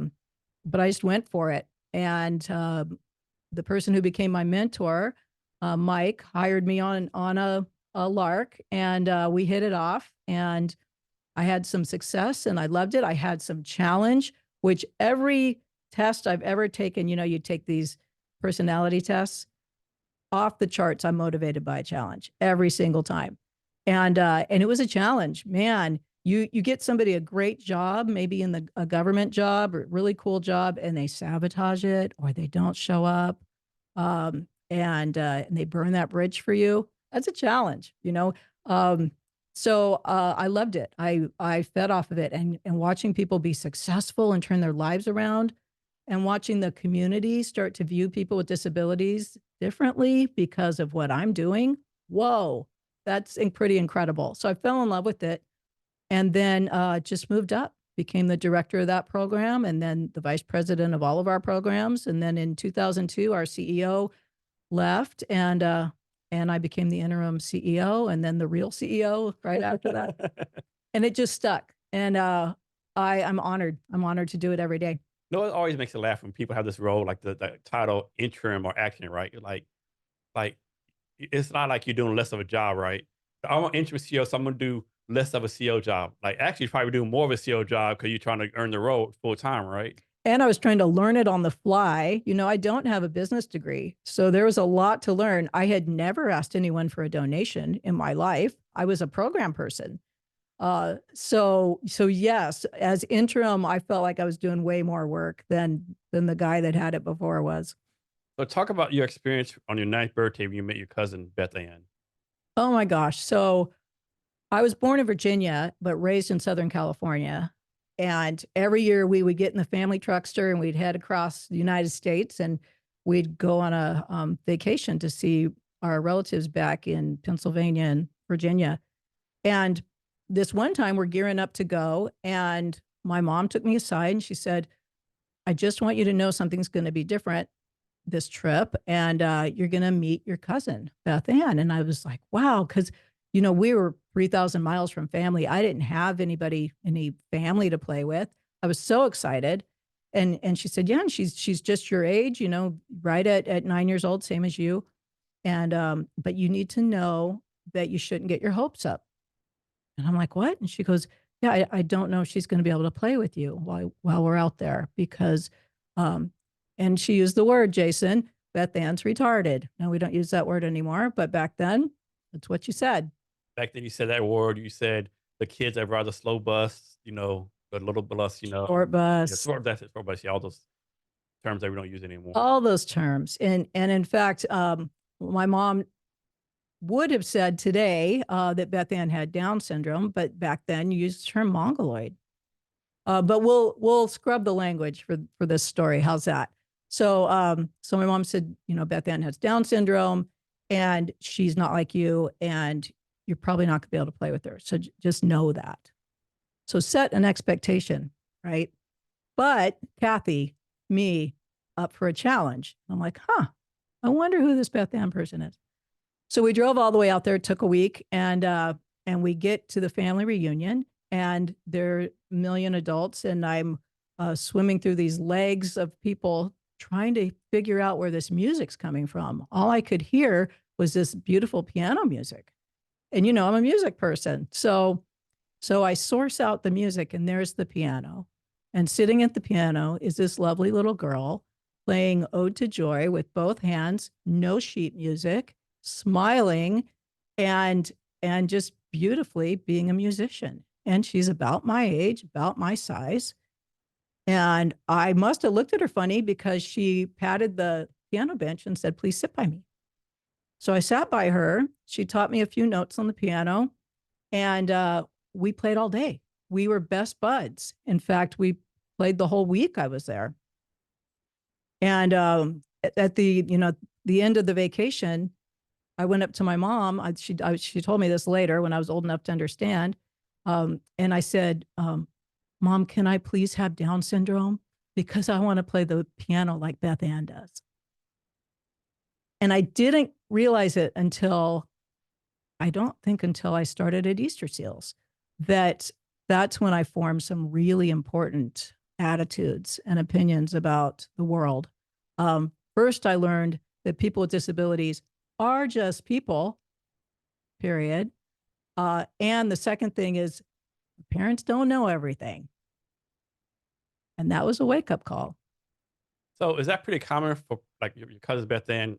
just went for it. And the person who became my mentor, Mike, hired me on a lark, and we hit it off. And I had some success, and I loved it. I had some challenge, which every test I've ever taken. You take these personality tests, off the charts. I'm motivated by a challenge every single time. And it was a challenge, man. You get somebody a great job, maybe in a government job or really cool job, and they sabotage it or they don't show up, and they burn that bridge for you. That's a challenge, So I loved it. I fed off of it, and watching people be successful and turn their lives around, and watching the community start to view people with disabilities differently because of what I'm doing. Whoa, that's pretty incredible. So I fell in love with it, and then just moved up, became the director of that program, and then the vice president of all of our programs. And then in 2002, our CEO left, and I became the interim CEO, and then the real CEO right after that. And it just stuck. And I'm honored. I'm honored to do it every day. No, it always makes me laugh when people have this role, like the title interim or action, right? Like it's not like you're doing less of a job, right? I want interim CEO, so I'm gonna do less of a CEO job. Like actually, you're probably doing more of a CEO job because you're trying to earn the role full time, right? And I was trying to learn it on the fly. I don't have a business degree, so there was a lot to learn. I had never asked anyone for a donation in my life. I was a program person. So yes, as interim, I felt like I was doing way more work than the guy that had it before was. So talk about your experience on your ninth birthday when you met your cousin Beth Ann. Oh my gosh. So I was born in Virginia, but raised in Southern California. And every year we would get in the family truckster and we'd head across the United States, and we'd go on a vacation to see our relatives back in Pennsylvania and Virginia. And this one time we're gearing up to go, and my mom took me aside and she said, I just want you to know something's going to be different this trip, and you're going to meet your cousin, Beth Ann. And I was like, wow, because, we were 3,000 miles from family. I didn't have any family to play with. I was so excited. And she said, yeah, and she's just your age, right at 9 years old, same as you. And but you need to know that you shouldn't get your hopes up. And I'm like, what? And she goes, yeah, I don't know if she's going to be able to play with you while we're out there because, and she used the word, Jason, Beth Ann's retarded. Now we don't use that word anymore, but back then that's what you said. Back then, you said that word. You said the kids that ride the slow bus, the little bus, Short yeah, bus, short, that's it, short bus. Yeah, all those terms that we don't use anymore. all those terms. And in fact, my mom would have said today that Beth Ann had Down syndrome, but back then you used the term mongoloid. But we'll scrub the language for this story. How's that? So my mom said, Beth Ann has Down syndrome, and she's not like you, and you're probably not gonna be able to play with her. So just know that. So set an expectation, right? But Cathy, me, up for a challenge. I'm like, I wonder who this Beth Ann person is. So we drove all the way out there. It took a week, and we get to the family reunion, and there are a million adults, and I'm swimming through these legs of people trying to figure out where this music's coming from. All I could hear was this beautiful piano music, and I'm a music person, so I source out the music, and there's the piano, and sitting at the piano is this lovely little girl playing Ode to Joy with both hands, no sheet music, smiling, and just beautifully being a musician. And she's about my age, about my size. And I must have looked at her funny because she patted the piano bench and said, please sit by me. So I sat by her. She taught me a few notes on the piano, and we played all day. We were best buds. In fact, we played the whole week I was there. And at the end of the vacation, I went up to my mom. She told me this later when I was old enough to understand. And I said, Mom, can I please have Down syndrome? Because I want to play the piano like Beth Ann does. And I didn't realize it until I started at Easterseals, that's when I formed some really important attitudes and opinions about the world. First, I learned that people with disabilities are just people, period. And the second thing is parents don't know everything. And that was a wake-up call. So is that pretty common for like your cousin Beth Ann?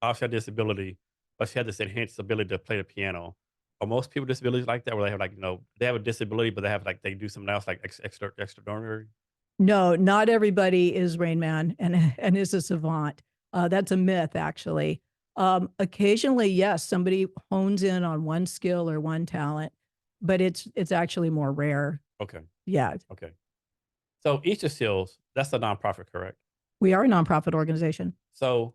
Obviously had a disability, but she had this enhanced ability to play the piano. Are most people with disabilities like that, where they have like they have a disability, but they have like they do something else like extraordinary? No, not everybody is Rain Man and and is a savant. That's a myth, actually. Occasionally, yes, somebody hones in on one skill or one talent, but it's actually more rare. Okay, Yeah, okay. So Easterseals, that's a nonprofit, correct? we are a nonprofit organization. So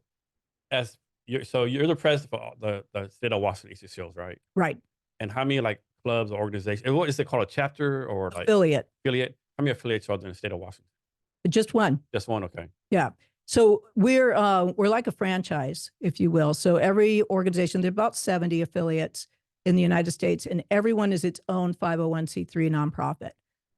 as you're the president for the state of Washington Easterseals, right? Right. And how many like clubs or organizations? And what is it called? A chapter or like Affiliate. affiliate? How many affiliates are there in the state of Washington? Just one. Just one. Okay. Yeah. So we're like a franchise, if you will. So every organization, there are about 70 affiliates in the United States, and everyone is its own 501c3 nonprofit.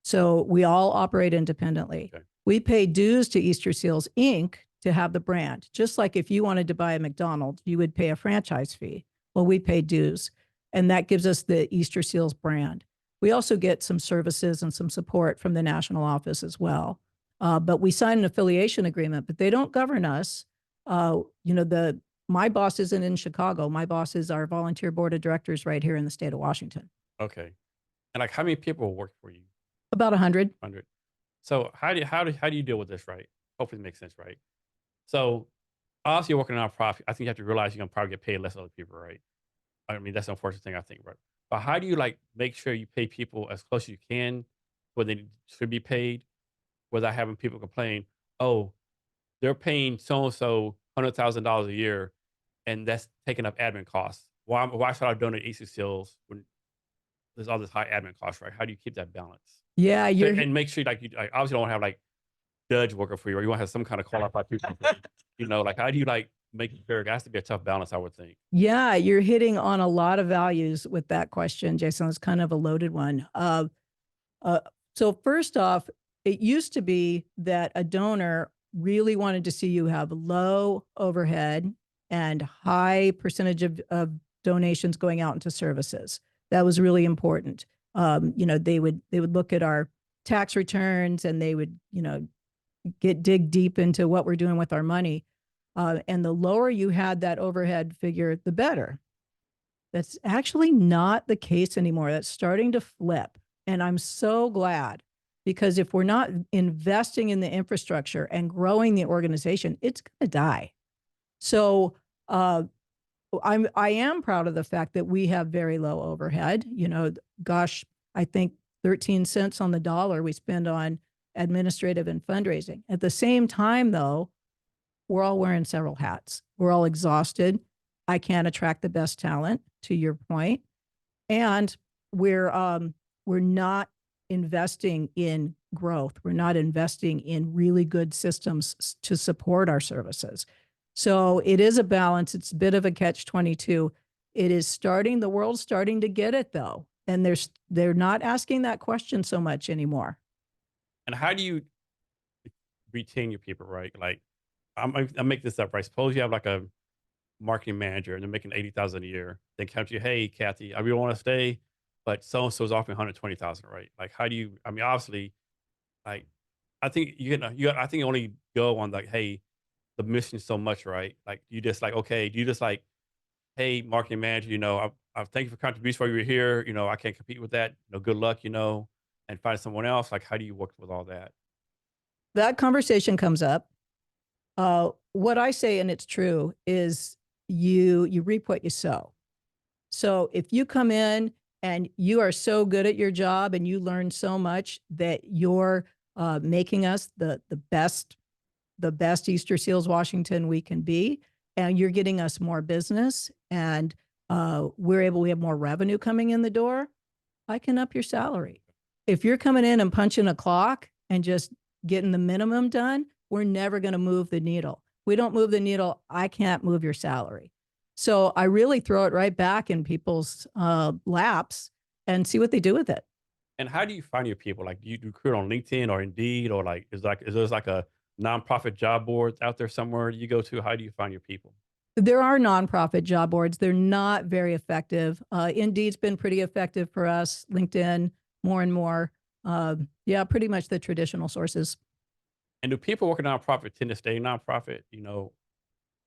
So we all operate independently. Okay. We pay dues to Easterseals Inc. to have the brand. Just like if you wanted to buy a McDonald's, you would pay a franchise fee. Well, we pay dues, and that gives us the Easterseals brand. We also get some services and some support from the national office as well. But we sign an affiliation agreement, but they don't govern us. My boss isn't in Chicago. My boss is our volunteer board of directors right here in the state of Washington. Okay. And like, how many people work for you? About 100. 100. So how do you deal with this, right? Hopefully it makes sense, right? So obviously you're working on a nonprofit. I think you have to realize you're gonna probably get paid less than other people, right? I mean, that's the unfortunate thing I think, right? But how do you like make sure you pay people as close as you can where they should be paid without having people complain, oh, they're paying so and so $100,000 a year, and that's taking up admin costs. Why should I donate AC Seals when there's all this high admin costs, right? How do you keep that balance? Yeah, So, you're and make sure like you like, obviously don't have like judge working for you, or you want to have some kind of qualified people. Like how do you like make it fair? It has to be a tough balance, I would think. yeah, you're hitting on a lot of values with that question, Jason. It's kind of a loaded one. Uh, so first off, it used to be that a donor really wanted to see you have low overhead and high percentage of donations going out into services. That was really important. They would look at our tax returns and they would, dig deep into what we're doing with our money. And the lower you had that overhead figure, the better. That's actually not the case anymore. That's starting to flip. And I'm so glad because if we're not investing in the infrastructure and growing the organization, it's going to die. So I am proud of the fact that we have very low overhead. Gosh, I think 13 cents on the dollar we spend on administrative and fundraising. At the same time, though, we're all wearing several hats. We're all exhausted. I can't attract the best talent, to your point, and we're not investing in growth. We're not investing in really good systems to support our services. So it is a balance. It's a bit of a catch-22. It is starting. The world's starting to get it though, and they're not asking that question so much anymore. And how do you retain your people, right? Like I make this up, right? Suppose you have like a marketing manager and they're making 80,000 a year. They come to you, hey, Cathy, I really want to stay, but so and so is offering 120,000, right? Like, how do you? I mean, obviously, like, I think I think you only go on like, hey, the mission so much, right? Like, you just like, okay, do you just like, hey, marketing manager, I thank you for contribution while you were here. I can't compete with that. Good luck, and find someone else. Like, how do you work with all that? That conversation comes up. What I say, and it's true, is you reap what you sow. So if you come in and you are so good at your job and you learn so much that you're making us the best Easterseals Washington we can be, and you're getting us more business, and we have more revenue coming in the door, I can up your salary. If you're coming in and punching a clock and just getting the minimum done, we're never going to move the needle. We don't move the needle, I can't move your salary. So I really throw it right back in people's laps and see what they do with it. And how do you find your people? Like, do you recruit on LinkedIn or Indeed, or like, is there like a nonprofit job board out there somewhere you go to? How do you find your people? There are nonprofit job boards. They're not very effective. Indeed's been pretty effective for us. LinkedIn, more and more. Yeah, pretty much the traditional sources. And do people working nonprofit tend to stay nonprofit?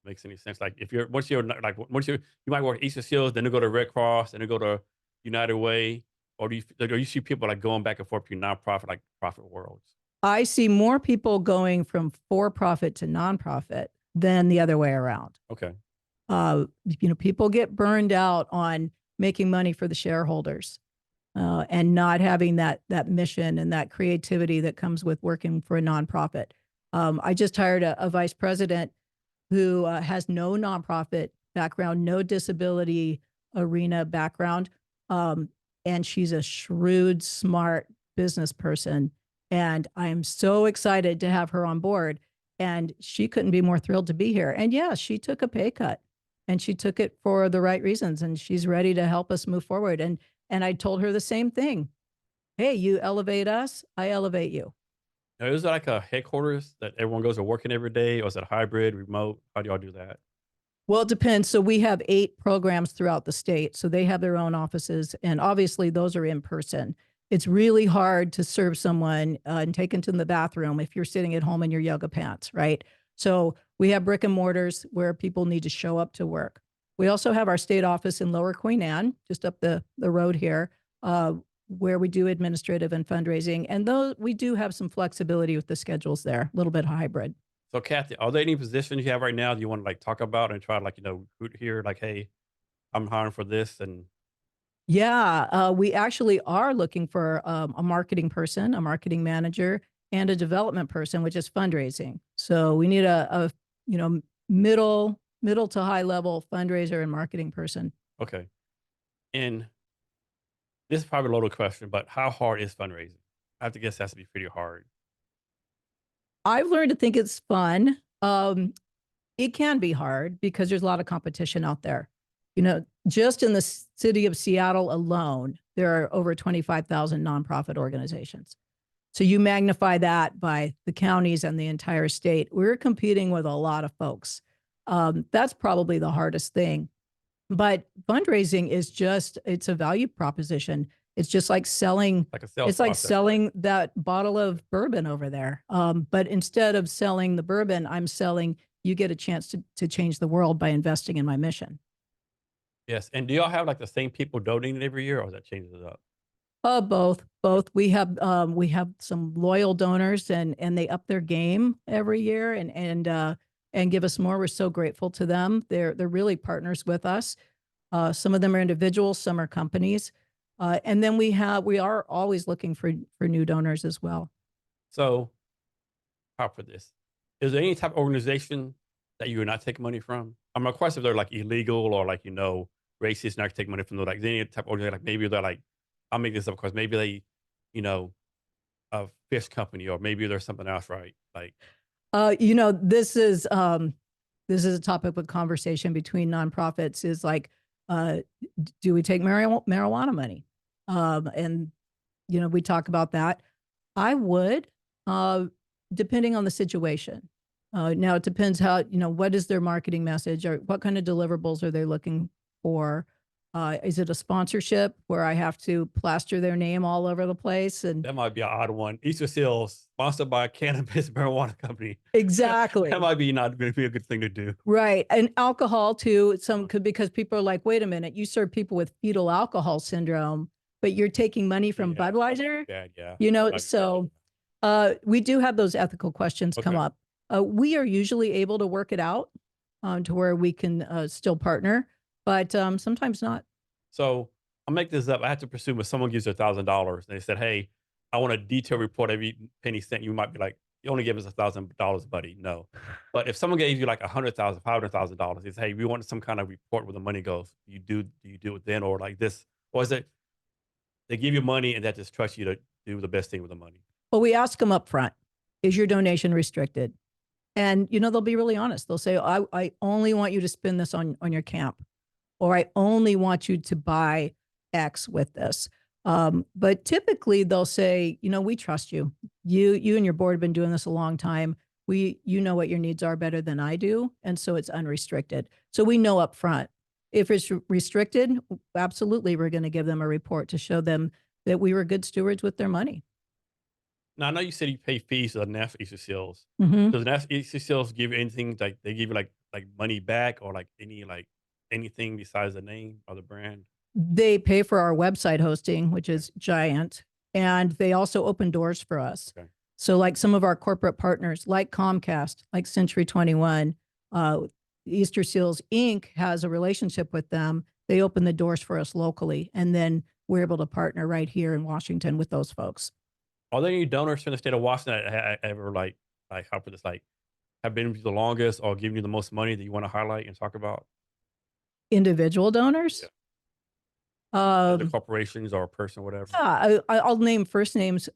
Makes any sense? Like if you're once you're not- like once you might work Easterseals, then you go to Red Cross, then you go to United Way, or do you see people like going back and forth between nonprofit like profit worlds? I see more people going from for profit to nonprofit than the other way around. Okay. People get burned out on making money for the shareholders and not having that mission and that creativity that comes with working for a nonprofit. I just hired a vice president who has no nonprofit background, no disability arena background, and she's a shrewd, smart business person. And I am so excited to have her on board. And she couldn't be more thrilled to be here. And yeah, she took a pay cut and she took it for the right reasons. And she's ready to help us move forward. And I told her the same thing. Hey, you elevate us, I elevate you. Now, is it like a headquarters that everyone goes to working every day, or is it hybrid, remote? How do y'all do that? Well, it depends. So we have 8 programs throughout the state. So they have their own offices. And obviously, those are in person. It's really hard to serve someone and take them to the bathroom if you're sitting at home in your yoga pants, right? So we have brick and mortars where people need to show up to work. We also have our state office in Lower Queen Anne, just up the road here, where we do administrative and fundraising. And though we do have some flexibility with the schedules there, a little bit hybrid. So, Kathy, are there any positions you have right now that you want to like talk about and try to like recruit here? Like, hey, I'm hiring for this, and Yeah, we actually are looking for a marketing person, a marketing manager, and a development person, which is fundraising. So we need a middle to high level fundraiser and marketing person. okay. And this is probably a loaded question, but how hard is fundraising? I have to guess it has to be pretty hard. I've learned to think it's fun. It can be hard because there's a lot of competition out there. Just in the city of Seattle alone, there are over 25,000 nonprofit organizations. So you magnify that by the counties and the entire state. We're competing with a lot of folks. That's probably the hardest thing. But fundraising is it's a value proposition. It's just like selling, Like a sales it's like process. selling that bottle of bourbon over there. But instead of selling the bourbon, I'm selling, you get a chance to change the world by investing in my mission. Yes. And do y'all have like the same people donating every year, or is that changes it up? Both. We have some loyal donors and they up their game every year and give us more. We're so grateful to them. They're really partners with us. Some of them are individuals, some are companies. And then we are always looking for new donors as well. So, how for this? Is there any type of organization that you would not take money from? I'm of course if they're like illegal or like racist, not take money from them. Like any type of organization, like maybe they're like, I'll make this up. Of course, maybe they, you know, a fish company, or maybe there's something else, right? Like, This is a topic of conversation between nonprofits is like, uh, do we take marijuana money? And, we talk about that. I would, uh, depending on the situation. Now it depends what is their marketing message or what kind of deliverables are they looking for? Is it a sponsorship where I have to plaster their name all over the place? And that might be an odd one. Easterseals, sponsored by a cannabis marijuana company. exactly. That might be not going to be a good thing to do. Right. And alcohol too. Some could, because people are like, wait a minute, you serve people with fetal alcohol syndrome, but you're taking money from Yeah, Budweiser. bad, yeah. So we do have those ethical questions come Okay. up. We are usually able to work it out to where we can still partner, but sometimes not. So I'll make this up. I have to presume if someone gives you $1,000 and they said, "Hey, I want a detailed report every penny cent," you might be like, "You only give us $1,000, buddy." No, but if someone gave you like $100,000, $500,000, it's, "Hey, we want some kind of report where the money goes." Do you do it then, or like this, or is it they give you money and that just trust you to do the best thing with the money? Well, we ask them up front, is your donation restricted? And, they'll be really honest. They'll say, I only want you to spend this on your camp, or I only want you to buy X with this. But typically they'll say, we trust you. You and your board have been doing this a long time. You know what your needs are better than I do. And so it's unrestricted. So we know up front. If it's restricted, absolutely, we're going to give them a report to show them that we were good stewards with their money. Now I know you said you pay fees to the National Easterseals. Mhm. Does the National Easterseals give you anything like they give you like money back or like any like anything besides the name or the brand? They pay for our website hosting, which Okay. is giant, and they also open doors for us. Okay. So, like some of our corporate partners, like Comcast, like Century 21, uh, Easter Seals Inc. has a relationship with them. They open the doors for us locally, and then we're able to partner right here in Washington with those folks. Are there any donors from the state of Washington that ever like how put this like have been with you the longest or given you the most money that you want to highlight and talk about? Individual Yeah. donors, Either um, corporations or a person, whatever. yeah, I'll name first names.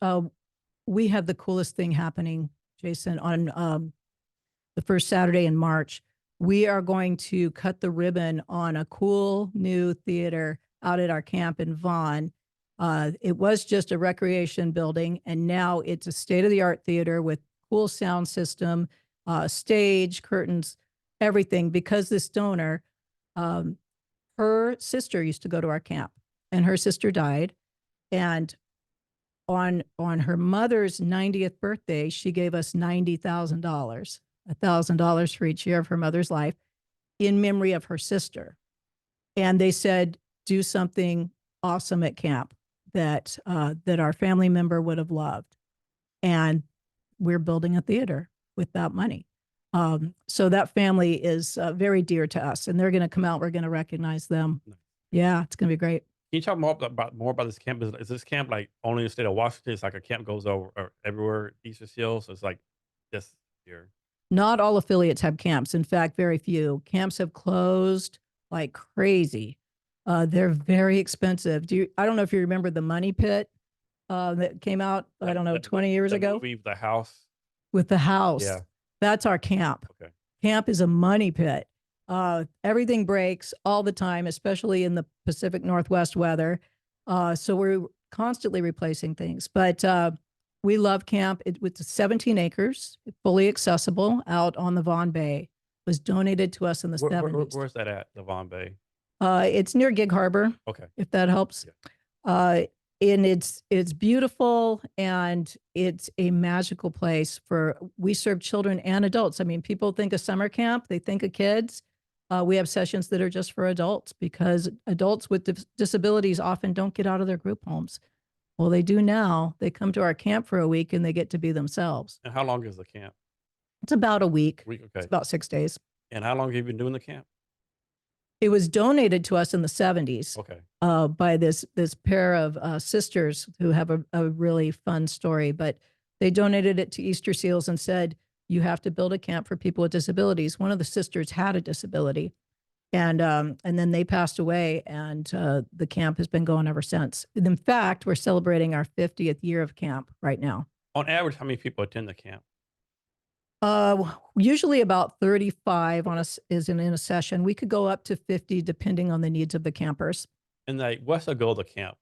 We have the coolest thing happening, Jason, on the first Saturday in March. We are going to cut the ribbon on a cool new theater out at our camp in Vaughan. It was just a recreation building, and now it's a state of the art theater with cool sound system, stage, curtains, everything. Because this donor, um, her sister used to go to our camp, and her sister died. And on her mother's 90th birthday, she gave us $90,000, $1,000 for each year of her mother's life in memory of her sister. And they said, do something awesome at camp that our family member would have loved. And we're building a theater with that money. So that family is very dear to us, and they're going to come out. We're going to recognize them. Nice. Yeah, it's going to be great. Can you talk more about this camp? Is this camp like only in the state of Washington? It's like a camp goes over everywhere Easter Seal. So it's like this here. Not all affiliates have camps. In fact, very few. Camps have closed like crazy. They're very expensive. I don't know if you remember the Money Pit that came out, I don't know, 20 years The ago movie, The House. with the house. Yeah. That's our camp. Okay. Camp is a money pit. Everything breaks all the time, especially in the Pacific Northwest weather. So we're constantly replacing things. But we love camp. It's 17 acres, fully accessible out on the Vaughan Bay. It was donated to us in the 70s. Where's that at? The Vaughan Bay. It's near Gig Harbor, Okay. if that helps. Yeah. And it's beautiful, and it's a magical place we serve children and adults. I mean, people think of summer camp, they think of kids. We have sessions that are just for adults because adults with disabilities often don't get out of their group homes. Well, they do now. They come to our camp for a week and they get to be themselves. And how long is the camp? It's about a week. Week. It's Okay. about 6 days. And how long have you been doing the camp? It was donated to us in the 70s Okay. by this pair of sisters who have a really fun story. But they donated it to Easterseals and said, you have to build a camp for people with disabilities. One of the sisters had a disability, and then they passed away, and the camp has been going ever since. In fact, we're celebrating our 50th year of camp right now. On average, how many people attend the camp? Usually about 35 in a session. We could go up to 50 depending on the needs of the campers. And like, what's the goal of the camp?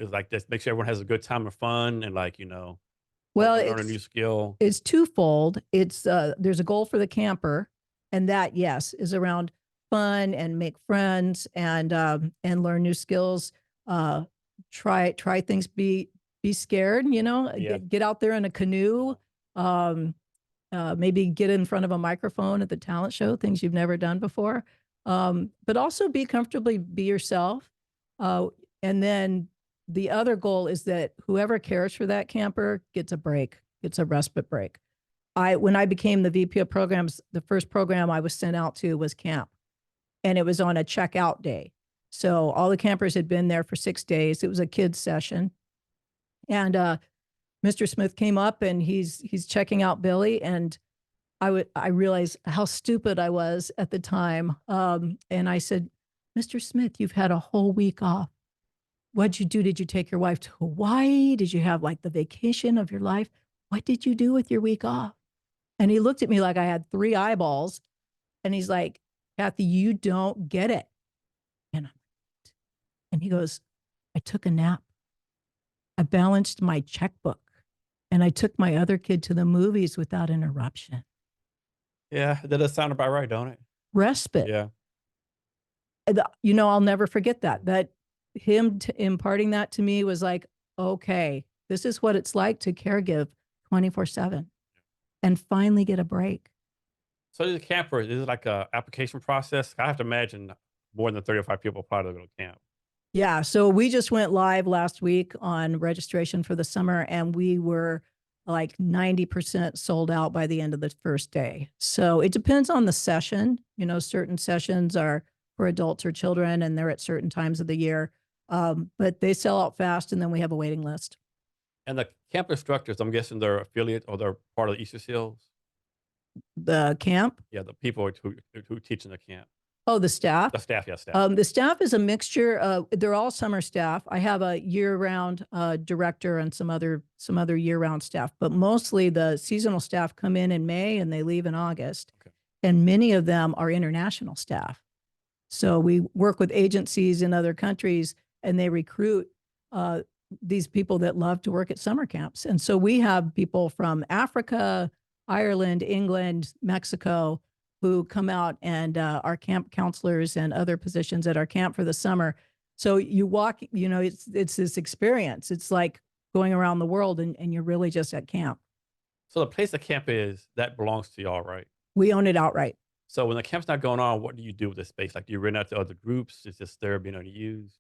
Is like this make sure everyone has a good time and fun and like, Well, learn a new skill. it's twofold. There's a goal for the camper, and that, yes, is around fun and make friends and learn new skills. Try things. Be scared. Yeah. Get out there in a canoe. Maybe get in front of a microphone at the talent show, things you've never done before. But also be yourself. And then the other goal is that whoever cares for that camper gets a respite break. When I became the VP of programs, the first program I was sent out to was camp, and it was on a checkout day. So all the campers had been there for 6 days. It was a kids session. And Mr. Smith came up and he's checking out Billy, and I realized how stupid I was at the time. And I said, Mr. Smith, you've had a whole week off. What'd you do? Did you take your wife to Hawaii? Did you have like the vacation of your life? What did you do with your week off? And he looked at me like I had 3 eyeballs, and he's like, Cathy, you don't get it. And he goes, I took a nap. I balanced my checkbook, and I took my other kid to the movies without interruption. Yeah, that does sound about right, don't it? Respite. Yeah. I'll never forget that him imparting that to me was like, okay, This is what it's like to caregive 24/7 and finally get a break. So the camper, is it like a application process? I have to imagine more than 35 people apply to go to camp. Yeah, so we just went live last week on registration for the summer, and we were like 90% sold out by the end of the first day. So it depends on the session. You know, certain sessions are for adults or children, and they're at certain times of the year. But they sell out fast, and then we have a waiting list. And the camp instructors, I'm guessing they're affiliate or they're part of the Easterseals. The camp, Yeah, the people who teach in the camp. oh, the staff. The staff, yeah, staff. The staff is a mixture. They're all summer staff. I have a year-round director and some other year-round staff, but mostly the seasonal staff come in May and they leave in August. Okay. And many of them are international staff. So we work with agencies in other countries, and they recruit these people that love to work at summer camps. And so we have people from Africa, Ireland, England, Mexico, who come out and are camp counselors and other positions at our camp for the summer. So you walk, you know, it's this experience. It's like going around the world, and you're really just at camp. So the place the camp is, that belongs to y'all, right? We own it outright. So when the camp's not going on, what do you do with this space? Like, do you rent out to other groups? Is this there being unused?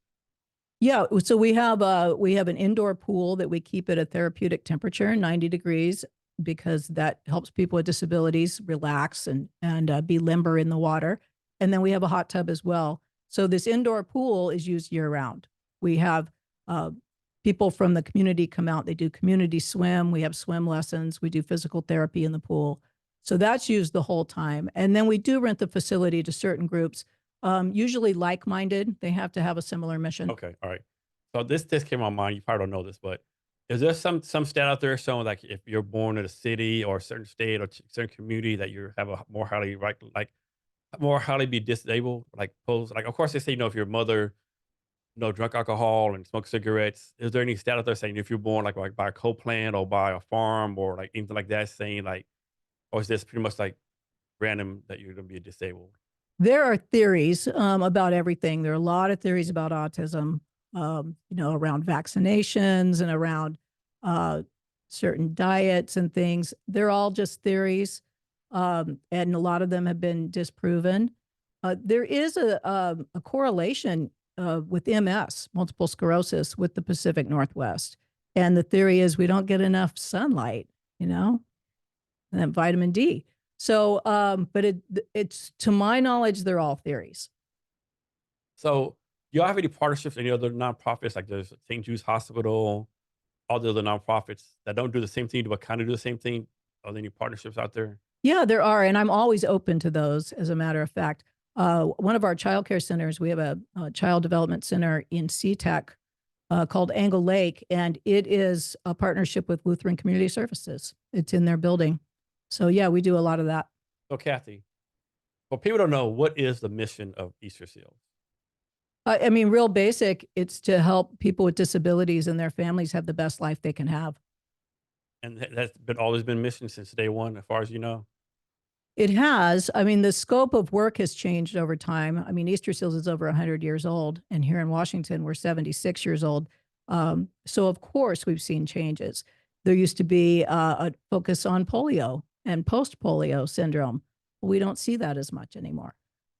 Yeah, so we have an indoor pool that we keep at a therapeutic temperature, 90 degrees, because that helps people with disabilities relax and be limber in the water. And then we have a hot tub as well. So this indoor pool is used year round. We have people from the community come out. They do community swim. We have swim lessons. We do physical therapy in the pool. So that's used the whole time. And then we do rent the facility to certain groups, usually like-minded. They have to have a similar mission. Okay, all right. So this came on my mind. You probably don't know this, but is there some stat out there showing like if you're born in a city or a certain state or certain community that you have a more highly like more highly be disabled, like pose like of course they say, you know, if your mother, you know, drunk alcohol and smoked cigarettes, is there any stat out there saying if you're born like by a coal plant or by a farm or like anything like that saying like, or is this pretty much like random that you're gonna be disabled? There are theories about everything. There are a lot of theories about autism, you know, around vaccinations and around certain diets and things. They're all just theories, and a lot of them have been disproven. There is a correlation with MS, multiple sclerosis, with the Pacific Northwest. And the theory is we don't get enough sunlight, you know, and then vitamin D. So, but it's to my knowledge, they're all theories. So do y'all have any partnerships, any other nonprofits like there's St. Jude's Hospital, all the other nonprofits that don't do the same thing but kind of do the same thing? Are there any partnerships out there? Yeah, there are, and I'm always open to those. As a matter of fact, one of our childcare centers, we have a child development center in SeaTech called Angle Lake, and it is a partnership with Lutheran Community Services. It's in their building. So yeah, we do a lot of that. So Cathy, well, people don't know, what is the mission of Easterseals? I mean, real basic, it's to help people with disabilities and their families have the best life they can have. And that's been always been mission since day one, as far as you know? It has. I mean, the scope of work has changed over time. I mean, Easterseals is over 100 years old, and here in Washington, we're 76 years old. So of course, we've seen changes. There used to be a focus on polio and post-polio syndrome. We don't see that as much anymore.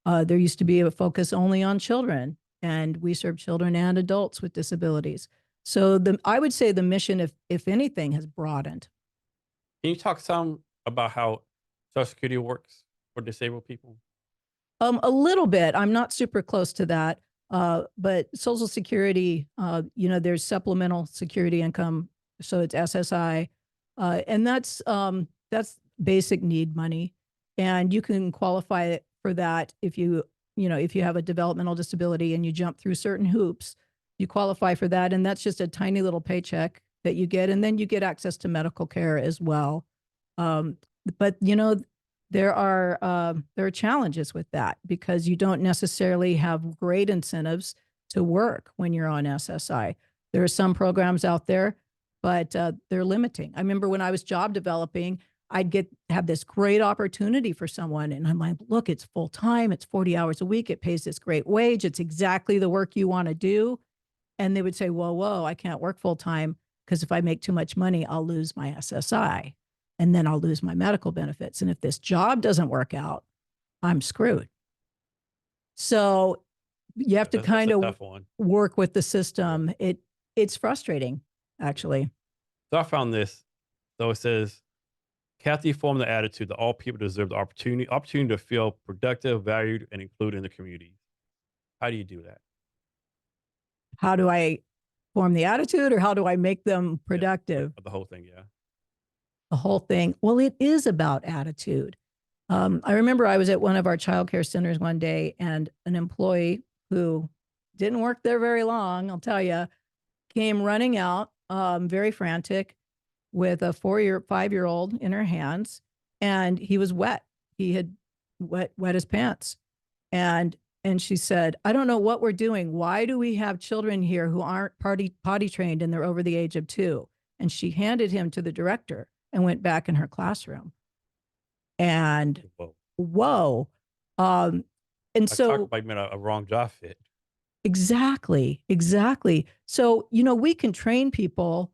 There used to be a focus only on children, and we serve children and adults with disabilities. So I would say the mission, if anything, has broadened. Can you talk some about how Social Security works for disabled people? A little bit. I'm not super close to that. But Social Security, you know, there's supplemental security income, so it's SSI, and that's basic need money, and you can qualify for that if you know, if you have a developmental disability and you jump through certain hoops, you qualify for that, and that's just a tiny little paycheck that you get, and then you get access to medical care as well. But you know, there are challenges with that because you don't necessarily have great incentives to work when you're on SSI. There are some programs out there, but they're limiting. I remember when I was job developing, I'd have this great opportunity for someone, and I'm like, look, it's full time, it's 40 hours a week, it pays this great wage, it's exactly the work you want to do. And they would say, whoa, I can't work full time. because if I make too much money, I'll lose my SSI and then I'll lose my medical benefits. And if this job doesn't work out, I'm screwed. So you have to kind of work with the system. Yeah. It's frustrating, actually. So I found this. So it says, Cathy formed the attitude that all people deserve the opportunity to feel productive, valued, and included in the community. How do you do that? How do I form the attitude, or how do I make them productive? Yeah, the whole thing, yeah. The whole thing. Well, it is about attitude. I remember I was at one of our childcare centers one day, and an employee who didn't work there very long, I'll tell you, came running out, very frantic, with a 5-year-old in her hands, and he was wet. He had wet his pants. And she said, I don't know what we're doing. Why do we have children here who aren't potty trained and they're over the age of 2? And she handed him to the director and went back in her classroom. And whoa. And so I meant a wrong job fit. Exactly. So, we can train people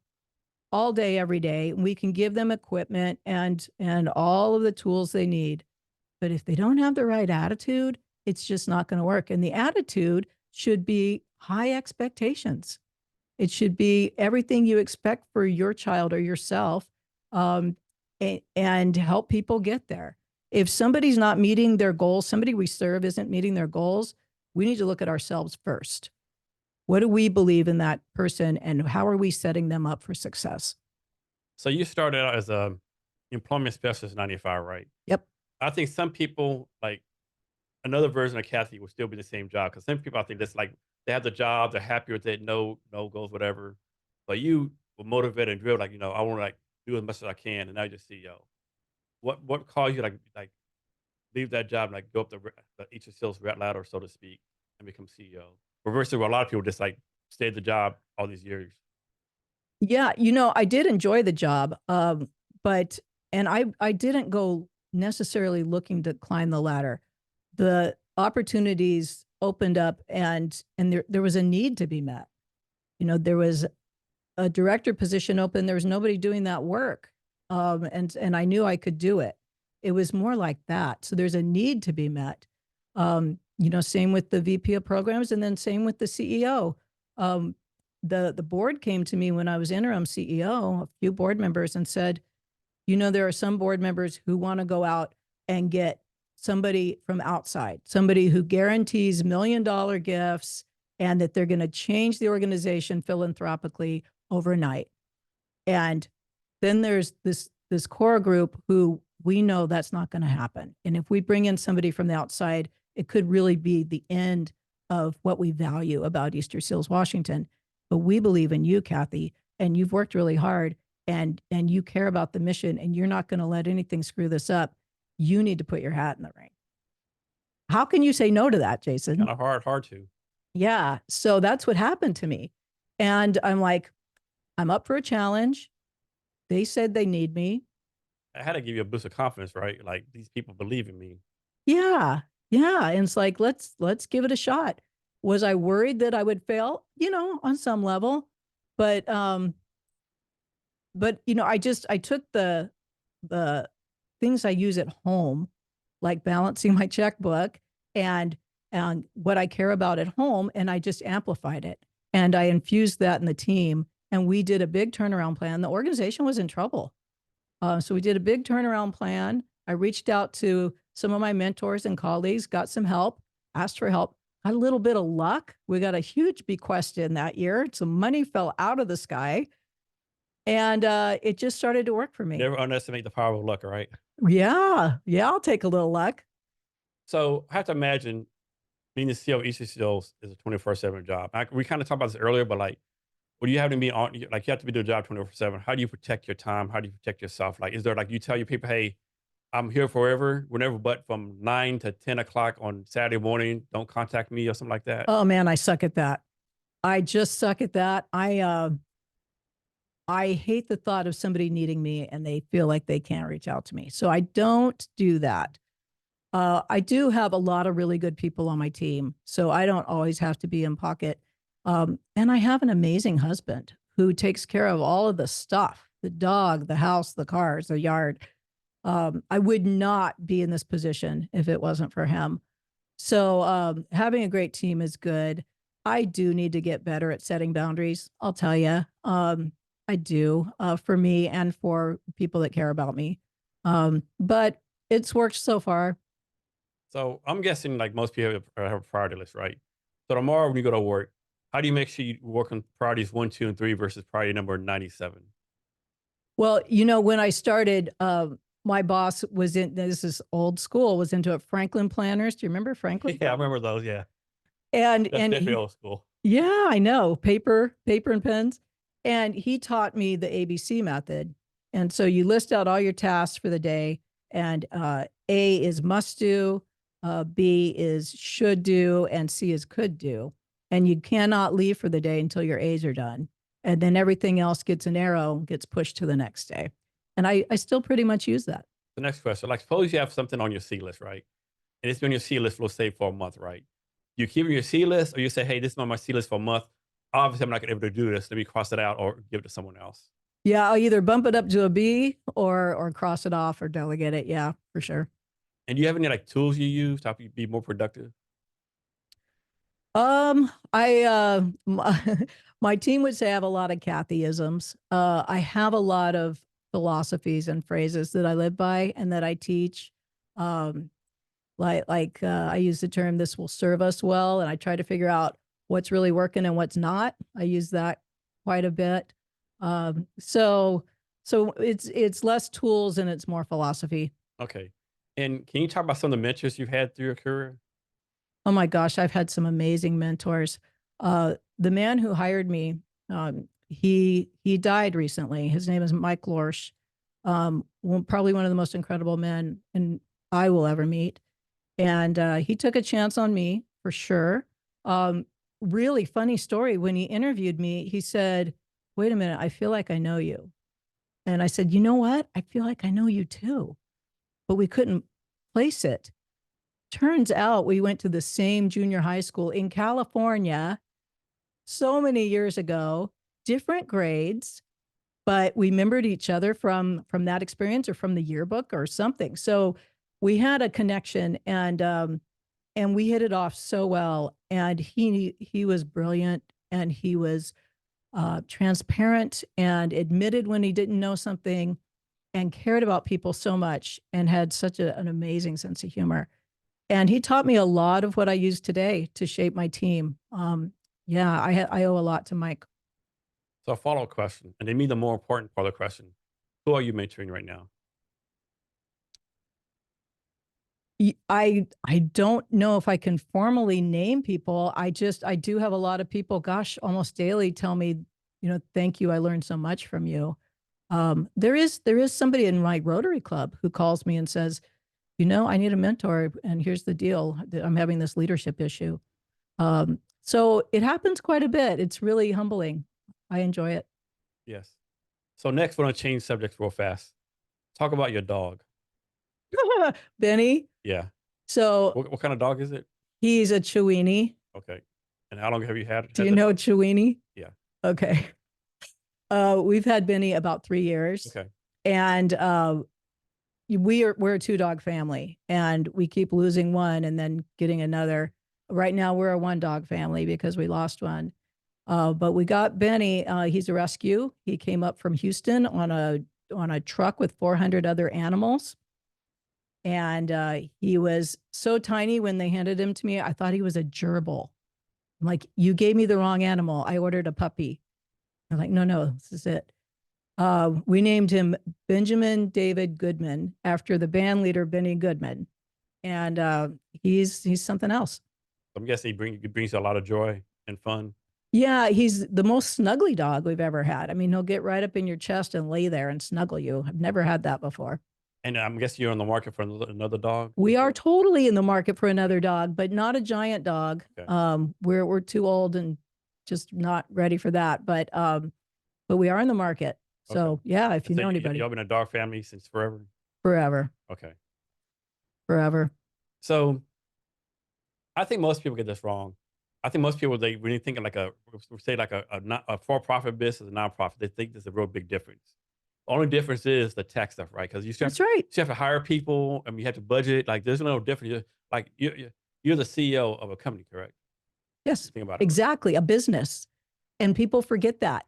all day, every day, and we can give them equipment and all of the tools they need. But if they don't have the right attitude, it's just not going to work. And the attitude should be high expectations. It should be everything you expect for your child or yourself, and help people get there. If somebody's not meeting their goals, somebody we serve isn't meeting their goals, we need to look at ourselves first. What do we believe in that person, and how are we setting them up for success? So you started out as a employment specialist in 95, right? Yep. I think some people, like another version of Cathy, would still be the same job, because some people, I think, that's like they have the job, they're happy with it, no goals, whatever. But you were motivated and driven, like, I want to like do as much as I can, and now you're just CEO. What caused you like leave that job and like go up the Easterseals ladder, so to speak, and become CEO? Versus where a lot of people just like stay at the job all these years. Yeah, I did enjoy the job, but I didn't go necessarily looking to climb the ladder. The opportunities opened up, and there was a need to be met. There was a director position open. There was nobody doing that work, and I knew I could do it. It was more like that. So there's a need to be met. Same with the VP of programs, and then same with the CEO. The board came to me when I was interim CEO, a few board members, and said, there are some board members who want to go out and get somebody from outside, somebody who guarantees $1 million gifts and that they're going to change the organization philanthropically overnight. And then there's this core group who we know that's not going to happen. And if we bring in somebody from the outside, it could really be the end of what we value about Easterseals, Washington. But we believe in you, Cathy, and you've worked really hard, and you care about the mission, and you're not going to let anything screw this up. You need to put your hat in the ring. How can you say no to that, Jason? Kind of hard to. Yeah. So that's what happened to me. And I'm like, I'm up for a challenge. They said they need me. I had to give you a boost of confidence, right? Like, these people believe in me. Yeah. And it's like, let's give it a shot. Was I worried that I would fail? On some level, but I took the things I use at home, like balancing my checkbook and what I care about at home, and I just amplified it. And I infused that in the team, and we did a big turnaround plan. The organization was in trouble. So we did a big turnaround plan. I reached out to some of my mentors and colleagues, got some help, asked for help, got a little bit of luck. We got a huge bequest in that year. Some money fell out of the sky, and it just started to work for me. Never underestimate the power of luck, right? Yeah. I'll take a little luck. So I have to imagine being the CEO of Easterseals is a 24/7 job. We kind of talked about this earlier, but like, when you have to be on, like, you have to be doing a job 24/7. How do you protect your time? How do you protect yourself? Like, is there, like, you tell your people, hey, I'm here forever, whenever, but from 9 to 10 o'clock on Saturday morning, don't contact me, or something like that? Oh man, I suck at that. I just suck at that. I hate the thought of somebody needing me and they feel like they can't reach out to me. So I don't do that. I do have a lot of really good people on my team, so I don't always have to be in pocket. And I have an amazing husband who takes care of all of the stuff, the dog, the house, the cars, the yard. I would not be in this position if it wasn't for him. So having a great team is good. I do need to get better at setting boundaries. I'll tell you. I do for me and for people that care about me. But it's worked so far. So I'm guessing like most people have a priority list, right? So tomorrow when you go to work, how do you make sure you work on priorities 1, 2, and 3 versus priority number 97? Well, when I started, my boss was this is old school, was into it, Franklin planners. Do you remember Franklin? Yeah, I remember those. Yeah, And that's definitely old school. yeah, I know, paper and pens. And he taught me the ABC method. And so you list out all your tasks for the day, and A is must do, B is should do, and C is could do. And you cannot leave for the day until your A's are done. And then everything else gets an arrow, gets pushed to the next day. And I still pretty much use that. The next question, like suppose you have something on your C list, right? And it's been on your C list, let's say for a month, right? You keep it on your C list, or you say, hey, this is on my C list for a month. Obviously, I'm not going to be able to do this. Let me cross it out or give it to someone else. Yeah, I'll either bump it up to a B or cross it off or delegate it. Yeah, for sure. And do you have any like tools you use to help you be more productive? My team would say I have a lot of Cathyisms. I have a lot of philosophies and phrases that I live by and that I teach. Um, I use the term "this will serve us well," and I try to figure out what's really working and what's not. I use that quite a bit. So it's less tools and it's more philosophy. Okay. And can you talk about some of the mentors you've had through your career? Oh my gosh, I've had some amazing mentors. The man who hired me, he died recently. His name is Mike Lorsch. Probably one of the most incredible men and I will ever meet. And he took a chance on me for sure. Really funny story. When he interviewed me, he said, "Wait a minute, I feel like I know you." And I said, "You know what? I feel like I know you too." But we couldn't place it. Turns out we went to the same junior high school in California so many years ago, different grades, but we remembered each other from that experience or from the yearbook or something. So we had a connection, and we hit it off so well. And he was brilliant, and he was transparent and admitted when he didn't know something, and cared about people so much, and had such an amazing sense of humor. And he taught me a lot of what I use today to shape my team. Yeah, I owe a lot to Mike. So a follow-up question, and to me, the more important part of the question, who are you mentoring right now? I don't know if I can formally name people. I do have a lot of people, gosh, almost daily tell me, thank you. I learned so much from you. There is somebody in my Rotary Club who calls me and says, I need a mentor, and here's the deal. I'm having this leadership issue. So it happens quite a bit. It's really humbling. I enjoy it. Yes. So next, we're going to change subjects real fast. Talk about your dog. Benny. Yeah. So What kind of dog is it? he's a Chiweenie. Okay. And how long have you had Do you know Chiweenie? Yeah. Okay. We've had Benny about 3 years. Okay. And we're a 2-dog family, and we keep losing one and then getting another. Right now we're a 1-dog family because we lost one. But we got Benny. He's a rescue. He came up from Houston on a truck with 400 other animals. And he was so tiny when they handed him to me. I thought he was a gerbil. I'm like, you gave me the wrong animal. I ordered a puppy. They're like, no, this is it. We named him Benjamin David Goodman after the band leader, Benny Goodman. And he's something else. I'm guessing he brings you a lot of joy and fun. Yeah, he's the most snuggly dog we've ever had. I mean, he'll get right up in your chest and lay there and snuggle you. I've never had that before. And I'm guessing you're on the market for another dog? We are totally in the market for another dog, but not a giant dog. Okay. We're too old and just not ready for that. But we are in the market. So Okay. yeah, if you know anybody. Y'all been a dog family since forever? Forever. Okay. Forever. So I think most people get this wrong. I think most people, when you think of like say like a for-profit business, a nonprofit, they think there's a real big difference. Only difference is the tech stuff, right? Because That's right. you have to hire people. I mean, you have to budget. Like, there's no difference. Like, you're the CEO of a company, correct? You Yes, think about it, right? exactly. A business. And people forget that.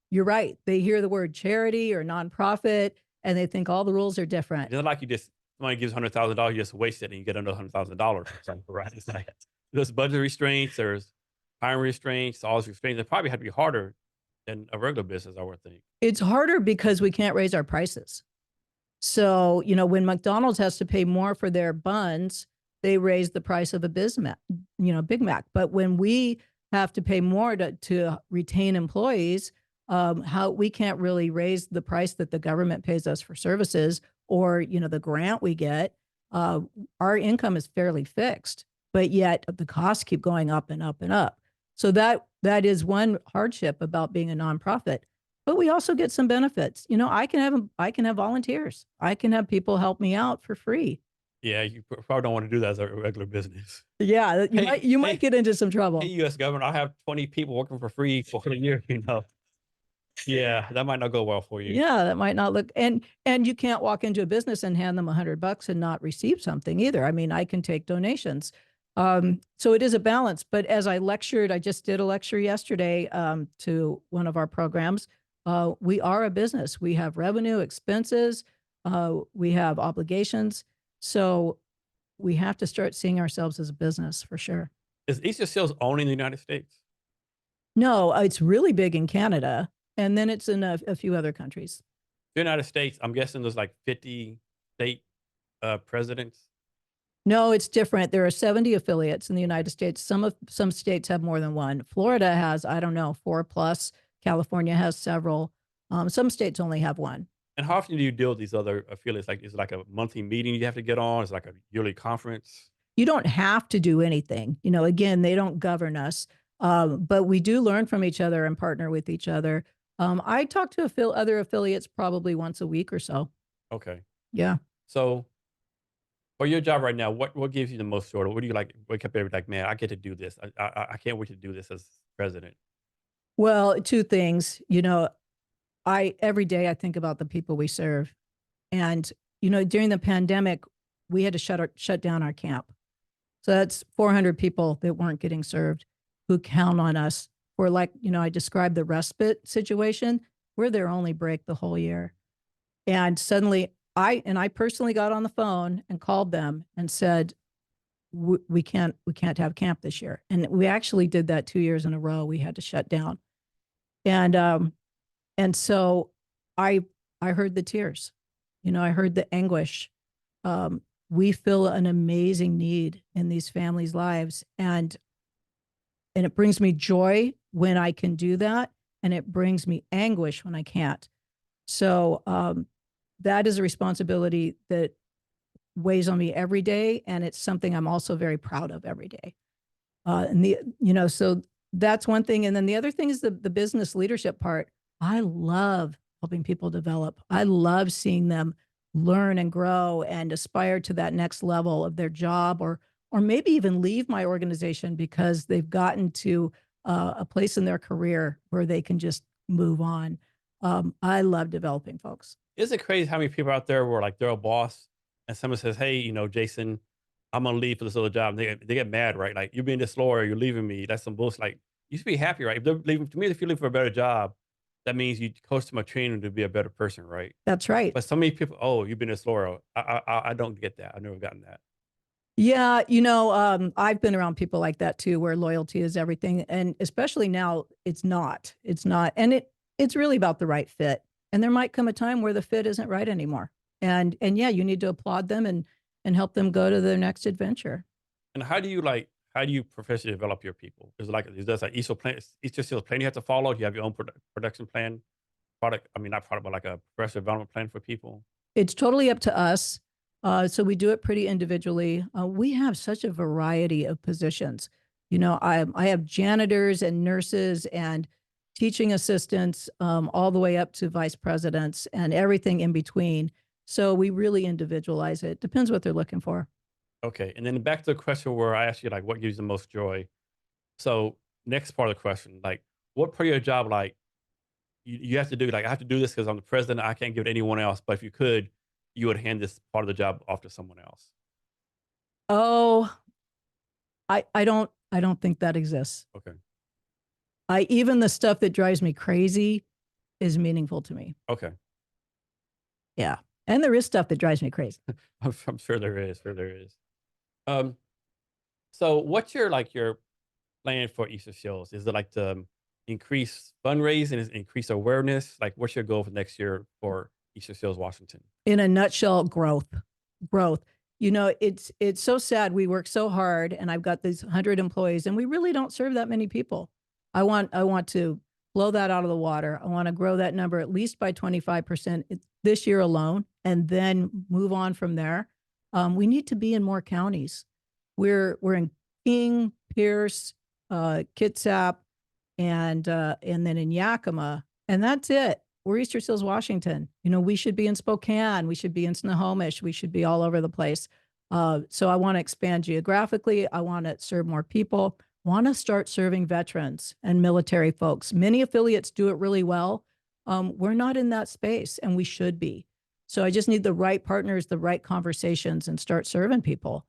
You're right. They hear the word charity or nonprofit and they think all the rules are different. It's not like somebody gives $100,000, you just waste it and you get another $100,000. Right? It's like there's budget restraints, there's hiring restraints, all these restraints. It probably had to be harder than a regular business, I would think. It's harder because we can't raise our prices. So, when McDonald's has to pay more for their buns, they raise the price of a Big Mac. But when we have to pay more to retain employees, how we can't really raise the price that the government pays us for services or, the grant we get. Our income is fairly fixed, but yet the costs keep going up and up and up. So that is one hardship about being a nonprofit. But we also get some benefits. I can have volunteers. I can have people help me out for free. Yeah, you probably don't want to do that as a regular business. Yeah, you might Hey, get into some hey, trouble. U.S. government, I have 20 people working for free for a year. Yeah, that might not go well for you. Yeah, that might not look and you can't walk into a business and hand them $100 and not receive something either. I mean, I can take donations. So it is a balance. But as I just did a lecture yesterday to one of our programs. We are a business. We have revenue, expenses, we have obligations. So we have to start seeing ourselves as a business for sure. Is Easterseals only in the United States? No, it's really big in Canada, and then it's in a few other countries. The United States, I'm guessing there's like 50 state presidents. No, it's different. There are 70 affiliates in the United States. Some states have more than one. Florida has, I don't know, 4 plus. California has several. Some states only have one. And how often do you deal with these other affiliates? Like, is it like a monthly meeting you have to get on? Is it like a yearly conference? You don't have to do anything. Again, they don't govern us, but we do learn from each other and partner with each other. I talk to other affiliates probably once a week or so. Okay. Yeah. So for your job right now, what gives you the most joy? What do you like wake up every like, man, I get to do this. I can't wait to do this as president. Well, two things. Every day I think about the people we serve, and during the pandemic, we had to shut down our camp. So that's 400 people that weren't getting served, who count on us for, like, I described the respite situation. We're their only break the whole year. And suddenly I personally got on the phone and called them and said, we can't have camp this year. And we actually did that 2 years in a row. We had to shut down. And so I heard the tears, I heard the anguish. We feel an amazing need in these families' lives. And it brings me joy when I can do that. And it brings me anguish when I can't. So that is a responsibility that weighs on me every day. And it's something I'm also very proud of every day. So that's one thing. And then the other thing is the business leadership part. I love helping people develop. I love seeing them learn and grow and aspire to that next level of their job, or maybe even leave my organization because they've gotten to a place in their career where they can just move on. I love developing folks. Isn't it crazy how many people out there were like, they're a boss and someone says, hey, Jason, I'm going to leave for this other job. And they get mad, right? Like, you're being disloyal, you're leaving me. That's some bullshit. Like, you should be happy, right? If they're leaving, to me, if you leave for a better job, that means you coach them a training to be a better person, right? That's right. But so many people, oh, you've been disloyal. I don't get that. I've never gotten that. Yeah, I've been around people like that too, where loyalty is everything, and especially now, it's not. It's not, and it's really about the right fit. And there might come a time where the fit isn't right anymore, and yeah, you need to applaud them and help them go to their next adventure. And how do you professionally develop your people? Is there like Easterseals plan you have to follow? Do you have your own production plan? Not product, but like a professional development plan for people? It's totally up to us. So we do it pretty individually. We have such a variety of positions. I have janitors and nurses and teaching assistants, all the way up to vice presidents and everything in between. So we really individualize it. Depends what they're looking for. Okay. And then back to the question where I asked you, like, what gives you the most joy? So next part of the question, like, what part of your job, like, you have to do, like, I have to do this because I'm the president. I can't give it to anyone else. But if you could, you would hand this part of the job off to someone else. Oh, I don't think that exists. Okay. Even the stuff that drives me crazy is meaningful to me. Okay. Yeah. And there is stuff that drives me crazy. I'm sure there is. Sure there is. Um, so what's your, like, your plan for Easter shows? Is it like to increase fundraising, is it increase awareness? Like, what's your goal for next year for Easter Seals Washington? In a nutshell, growth. It's so sad. We work so hard and I've got these 100 employees and we really don't serve that many people. I want to blow that out of the water. I want to grow that number at least by 25% this year alone and then move on from there. We need to be in more counties. We're in King, Pierce, Kitsap, and then in Yakima, and that's it. We're Easterseals, Washington. We should be in Spokane. We should be in Snohomish. We should be all over the place. So I want to expand geographically. I want to serve more people. Want to start serving veterans and military folks. Many affiliates do it really well. We're not in that space, and we should be. So I just need the right partners, the right conversations, and start serving people.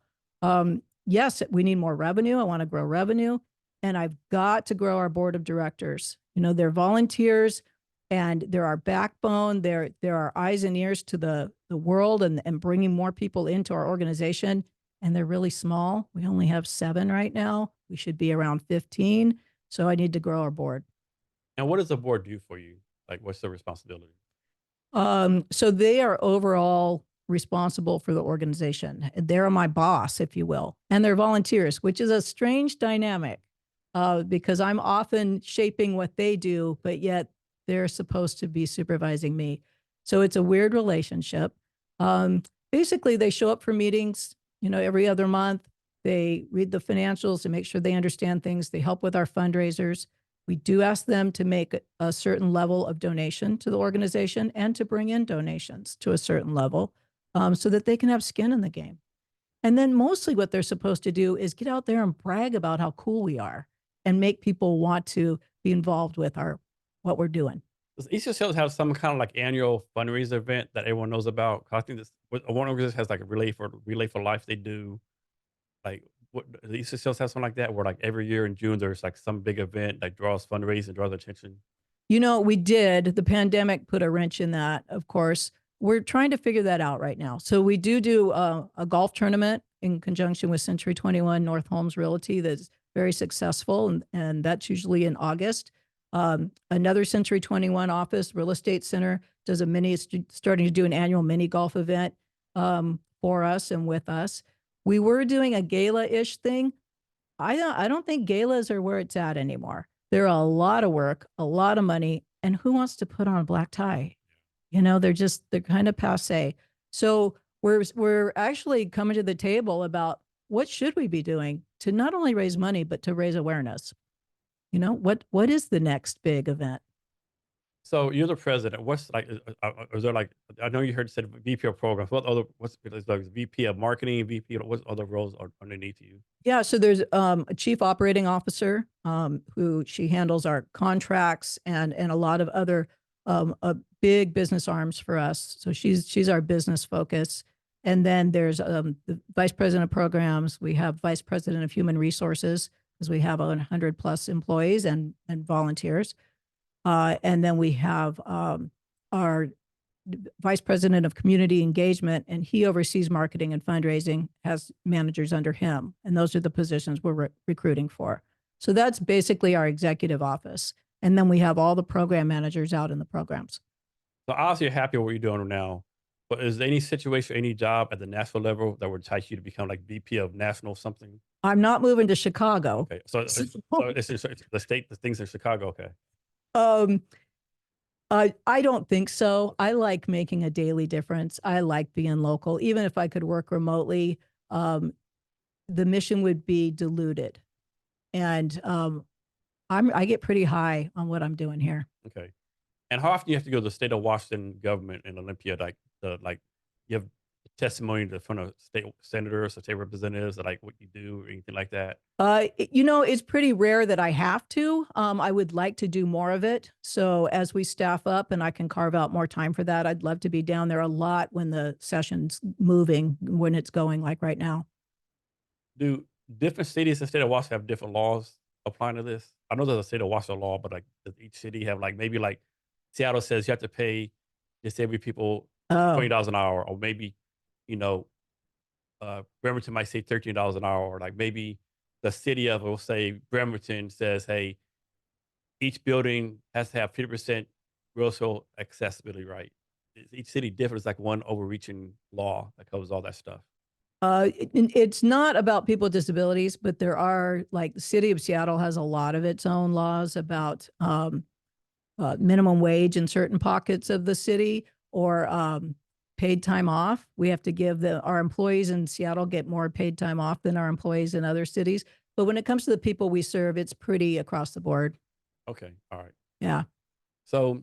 Yes, we need more revenue. I want to grow revenue, and I've got to grow our board of directors. They're volunteers and they're our backbone. They're our eyes and ears to the world and bringing more people into our organization. And they're really small. We only have 7 right now. We should be around 15. So I need to grow our board. And what does the board do for you? Like, what's the responsibility? So they are overall responsible for the organization. They're my boss, if you will, and they're volunteers, which is a strange dynamic because I'm often shaping what they do, but yet they're supposed to be supervising me. So it's a weird relationship. Basically, they show up for meetings, every other month. They read the financials to make sure they understand things. They help with our fundraisers. We do ask them to make a certain level of donation to the organization and to bring in donations to a certain level so that they can have skin in the game. And then mostly what they're supposed to do is get out there and brag about how cool we are and make people want to be involved with what we're doing. Does Easter Seals have some kind of like annual fundraiser event that everyone knows about? 'Cause I think this one organization has like a relay for life. They do like, what the Easter Seals have something like that where like every year in June there's like some big event that draws fundraising, draws attention. We did. The pandemic put a wrench in that, of course. We're trying to figure that out right now. So we do a golf tournament in conjunction with Century 21 North Holmes Realty that's very successful, and that's usually in August. Another Century 21 office, Real Estate Center, starting to do an annual mini golf event for us and with us. We were doing a gala-ish thing. I don't think galas are where it's at anymore. They're a lot of work, a lot of money, and who wants to put on a black tie? They're kind of passé. So we're actually coming to the table about what should we be doing to not only raise money but to raise awareness. What is the next big event? So you're the president. What's like? Is there like? I know you said VP of programs. What's like VP of marketing? VP. What other roles are underneath you? Yeah, so there's a chief operating officer who she handles our contracts and a lot of other big business arms for us. So she's our business focus. And then there's the vice president of programs. We have vice president of human resources because we have 100 plus employees and volunteers. And then we have our vice president of community engagement, and he oversees marketing and fundraising, has managers under him. And those are the positions we're recruiting for. So that's basically our executive office. And then we have all the program managers out in the programs. So obviously you're happy with what you're doing now, but is there any situation, any job at the national level that would entice you to become like VP of national something? I'm not moving to Chicago. Okay, so it's the state, the things in Chicago. Okay. Um, I don't think so. I like making a daily difference. I like being local. Even if I could work remotely, the mission would be diluted. And I get pretty high on what I'm doing here. Okay. And how often do you have to go to the state of Washington government and Olympia, like you have testimony to front of state senators or state representatives, or like what you do or anything like that? It's pretty rare that I have to. I would like to do more of it. So as we staff up and I can carve out more time for that, I'd love to be down there a lot when the session's moving, when it's going like right now. Do different cities in the state of Washington have different laws applying to this? I know there's a state of Washington law, but like does each city have like maybe like Seattle says you have to pay disabled people Oh, $20 an hour, or maybe you know Bremerton might say $13 an hour, or like maybe the city of, will say Bremerton says, hey, each building has to have 50% racial accessibility, right? Each city differs, like one overreaching law that covers all that stuff. it's not about people with disabilities, but there are, like, the city of Seattle has a lot of its own laws about minimum wage in certain pockets of the city, or paid time off. We have to give our employees in Seattle get more paid time off than our employees in other cities. But when it comes to the people we serve, it's pretty across the board. Okay, all right. Yeah. So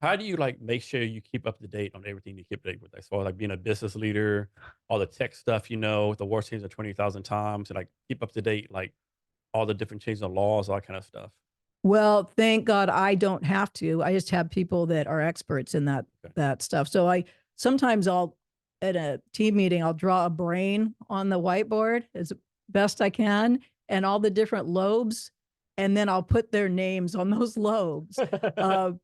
how do you like make sure you keep up to date on everything you keep up to date with? As far as like being a business leader, all the tech stuff, the war changed 20,000 times, and like keep up to date, like all the different changes in laws, all that kind of stuff. Well, thank God I don't have to. I just have people that are experts in Okay. that stuff. So sometimes I'll, at a team meeting, I'll draw a brain on the whiteboard as best I can, and all the different lobes, and then I'll put their names on those lobes,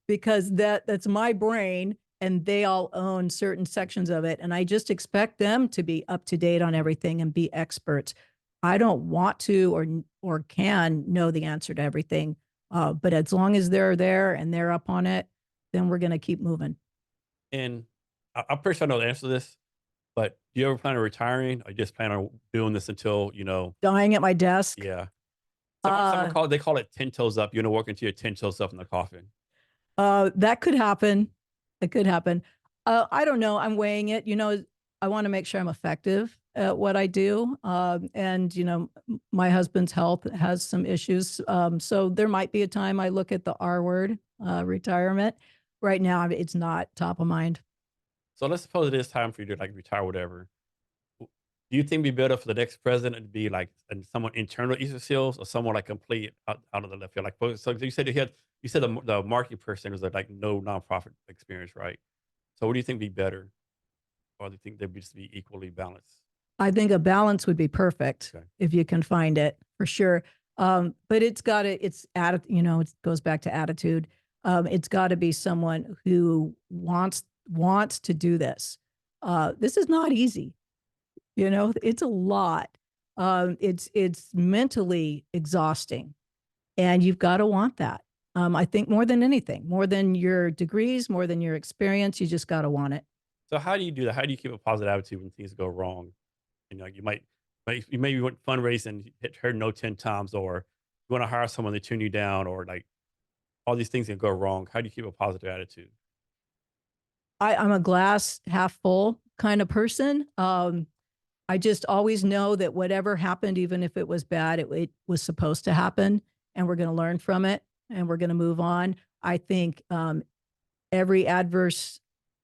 because that's my brain, and they all own certain sections of it, and I just expect them to be up to date on everything and be experts. I don't want to or can know the answer to everything. But as long as they're there and they're up on it, then we're going to keep moving. And I'm pretty sure I know the answer to this, but do you ever plan on retiring, or you just plan on doing this until, Dying at my desk. yeah. Uh, They call it 10 toes up. You're gonna work until you're 10 toes up in the coffin. that could happen. It could happen. I don't know. I'm weighing it. I want to make sure I'm effective at what I do. And, my husband's health has some issues. So there might be a time I look at the R word, retirement. Right now, it's not top of mind. So let's suppose it is time for you to like retire, whatever. Do you think it'd be better for the next president to be like someone internal Easterseals, or someone like complete out of the left field? Like, so you said the marketing person was like no nonprofit experience, right? So what do you think would be better? Or do you think they'd just be equally balanced? I think a balance would be perfect Okay. if you can find it, for sure. But it's it goes back to attitude. It's got to be someone who wants to do this. This is not easy. It's a lot. It's mentally exhausting, and you've got to want that. I think more than anything, more than your degrees, more than your experience, you just got to want it. So how do you do that? How do you keep a positive attitude when things go wrong? You maybe went fundraising, heard no 10 times, or you want to hire someone to tune you down, or like all these things can go wrong. How do you keep a positive attitude? I'm a glass half full kind of person. I just always know that whatever happened, even if it was bad, it was supposed to happen, and we're going to learn from it, and we're going to move on. I think every adverse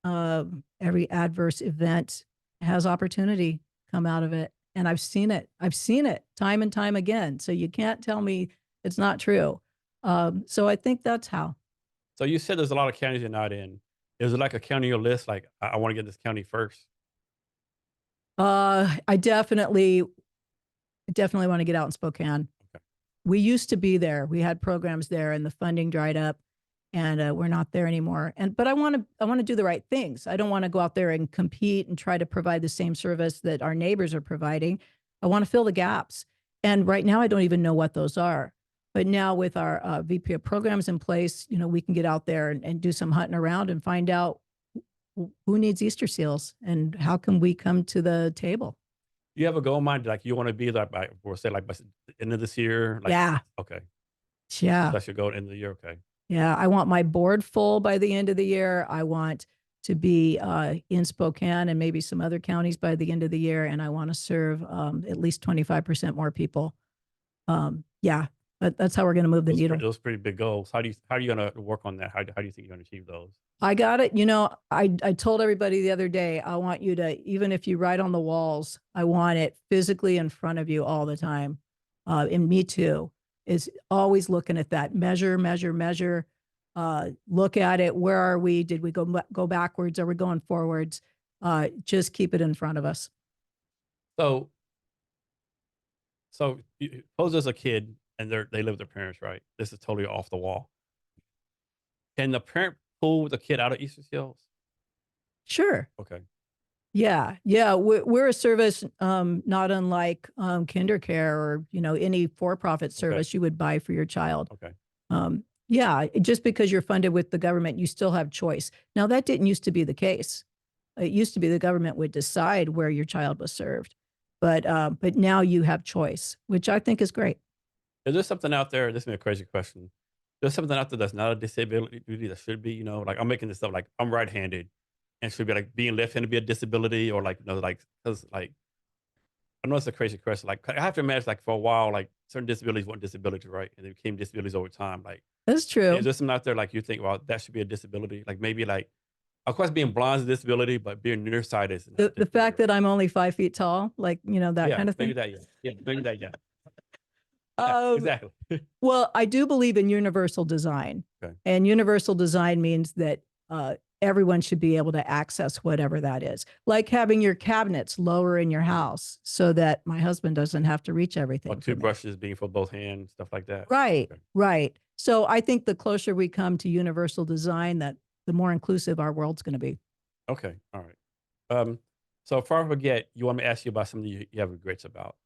every adverse event has opportunity come out of it, and I've seen it. I've seen it time and time again. So you can't tell me it's not true. So I think that's how. So you said there's a lot of counties you're not in. Is it like a county on your list? Like, I want to get this county first. I definitely want to get out in Spokane. Okay. We used to be there. We had programs there, and the funding dried up, and we're not there anymore. But I want to do the right things. I don't want to go out there and compete and try to provide the same service that our neighbors are providing. I want to fill the gaps. And right now, I don't even know what those are. But now with our VP of programs in place, we can get out there and do some hunting around and find out who needs Easterseals and how can we come to the table. You have a goal in mind, like you want to be like by, or say like by the end of this year? Like, Yeah. okay. Yeah. That's your goal at the end of the year. Okay. Yeah. I want my board full by the end of the year. I want to be in Spokane and maybe some other counties by the end of the year. And I want to serve at least 25% more people. Yeah. But that's how we're going to move the needle. Those pretty big goals. How are you going to work on that? How do you think you're going to achieve those? I got it. I told everybody the other day, I want you to, even if you write on the walls, I want it physically in front of you all the time. And me too, is always looking at that. Measure, measure, measure. Look at it. Where are we? Did we go backwards? Are we going forwards? Just keep it in front of us. So suppose there's a kid and they live with their parents, right? This is totally off the wall. Can the parent pull the kid out of Easterseals? Sure. Okay. Yeah. Yeah. We're a service, not unlike KinderCare or, any for-profit service you would buy for your child. Okay. Yeah. Just because you're funded with the government, you still have choice. Now, that didn't used to be the case. It used to be the government would decide where your child was served. But now you have choice, which I think is great. Is there something out there? This may be a crazy question. There's something out there that's not a disability that should be, like I'm making this up, like I'm right-handed and should be like being left-handed be a disability or like, cause like, I know it's a crazy question. Like I have to imagine like for a while, like certain disabilities weren't disabilities, right? And they became disabilities over time. Like, that's true. is there something out there like you think, well, that should be a disability? Like maybe like, of course, being blind is a disability, but being nearsighted is not the fact that I'm only 5 feet tall, like, that kind of thing. Maybe that, yeah, maybe that, yeah. Exactly. Well, I do believe in universal design. Okay. And universal design means that everyone should be able to access whatever that is. Like having your cabinets lower in your house so that my husband doesn't have to reach everything. Or toothbrushes being for both hands, stuff like that. Right, okay. Right. So I think the closer we come to universal design, that the more inclusive our world's going to be. Okay. All right. So before I forget, you want me to ask you about something you have regrets about?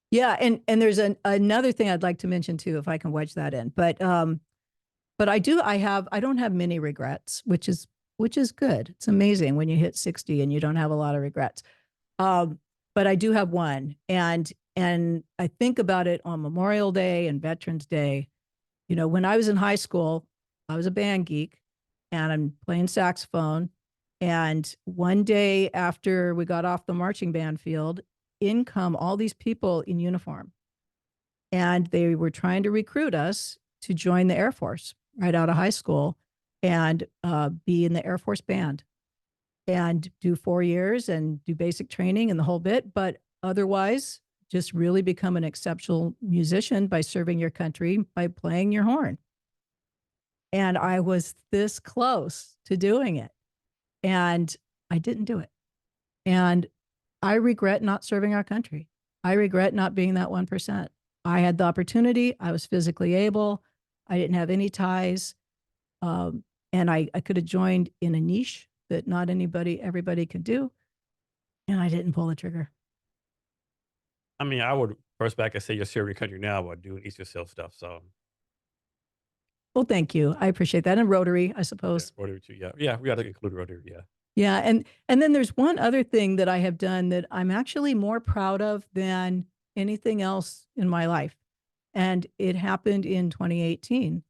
Yeah, and there's another thing I'd like to mention too, if I can wedge that in. But I don't have many regrets, which is good. It's amazing when you hit 60 and you don't have a lot of regrets. But I do have one, and I think about it on Memorial Day and Veterans Day. When I was in high school, I was a band geek, and I'm playing saxophone. And one day after we got off the marching band field, in come all these people in uniform, and they were trying to recruit us to join the Air Force right out of high school and be in the Air Force band and do 4 years and do basic training and the whole bit, but otherwise just really become an exceptional musician by serving your country by playing your horn. And I was this close to doing it, and I didn't do it. And I regret not serving our country. I regret not being that 1%. I had the opportunity. I was physically able. I didn't have any ties. And I could have joined in a niche that not everybody could do. And I didn't pull the trigger. I mean, I would first back and say you're serving your country now by doing Easterseals stuff. So. Well, thank you. I appreciate that. And Rotary, I suppose. Yeah, Rotary too. Yeah. Yeah. We got to include Rotary. Yeah. Yeah. And then there's one other thing that I have done that I'm actually more proud of than anything else in my life. And it happened in 2018.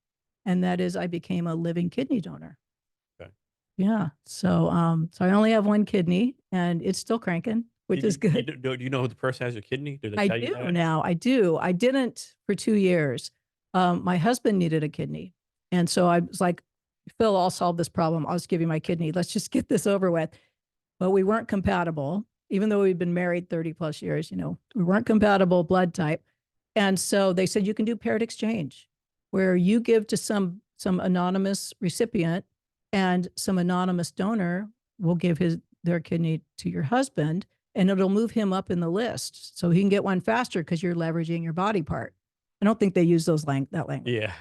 And that is I became a living kidney donor. Okay. Yeah. So I only have one kidney and it's still cranking, which is good. Do you know who the person has your kidney? Do they I tell you do that? now. I do. I didn't for 2 years. My husband needed a kidney. And so I was like, Phil, I'll solve this problem. I'll just give you my kidney. Let's just get this over with. But we weren't compatible, even though we'd been married 30 plus years, we weren't compatible blood type. And so they said, you can do paired exchange where you give to some anonymous recipient and some anonymous donor will give their kidney to your husband, and it'll move him up in the list so he can get one faster because you're leveraging your body part. I don't think they use that language. Yeah.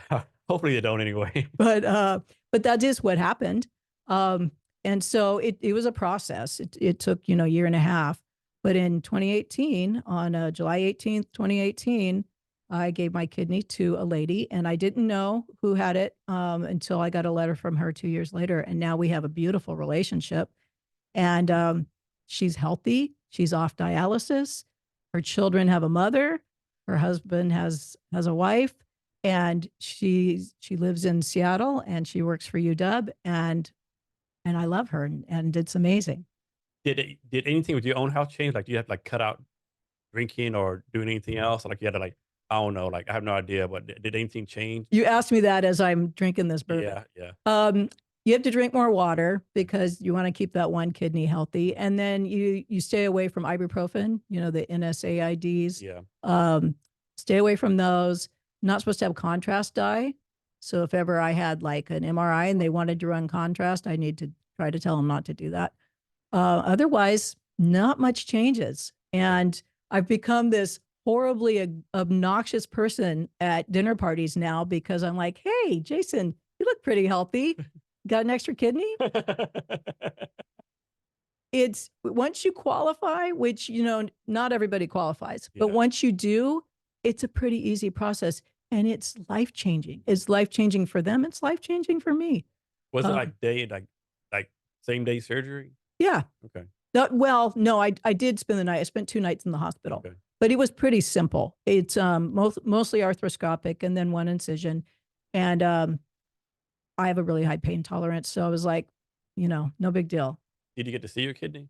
Hopefully they don't anyway. But that is what happened. And so it was a process. It took, a year and a half. But in 2018, on July 18th, 2018, I gave my kidney to a lady, and I didn't know who had it until I got a letter from her 2 years later. And now we have a beautiful relationship. And she's healthy. She's off dialysis. Her children have a mother. Her husband has a wife. And she lives in Seattle, and she works for UW, and I love her, and it's amazing. Did anything with your own health change? Like, do you have to cut out drinking or doing anything else? Like you had to I don't know. Like, I have no idea, but did anything change? You asked me that as I'm drinking this bourbon. Yeah. You have to drink more water because you want to keep that one kidney healthy. And then you stay away from ibuprofen, the NSAIDs. Yeah. Stay away from those. Not supposed to have contrast dye. So if ever I had like an MRI and they wanted to run contrast, I need to try to tell them not to do that. Otherwise, not much changes. And I've become this horribly obnoxious person at dinner parties now because I'm like, hey, Jason, you look pretty healthy. Got an extra kidney? It's once you qualify, which, not everybody qualifies, but once you do, it's a pretty easy process and it's life changing. It's life changing for them. It's life changing for me. Was it like same day surgery? Yeah. Okay. Well, no, I did spend the night. I spent 2 nights in the hospital, Okay. but it was pretty simple. It's mostly arthroscopic and then one incision. And I have a really high pain tolerance. So I was like, no big deal. Did you get to see your kidney?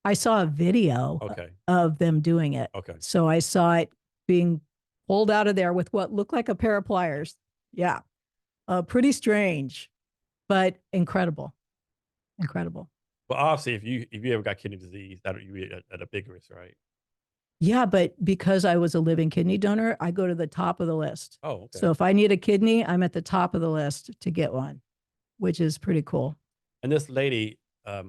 I saw a video of them doing it. Okay. So I saw it being pulled out of there with what looked like a pair of pliers. Yeah. Pretty strange, but incredible. Incredible. Well, obviously, if you ever got kidney disease, you'd be at a big risk, right? Yeah, but because I was a living kidney donor, I go to the top of the list. Oh, okay. So if I need a kidney, I'm at the top of the list to get one, which is pretty cool. And this lady, did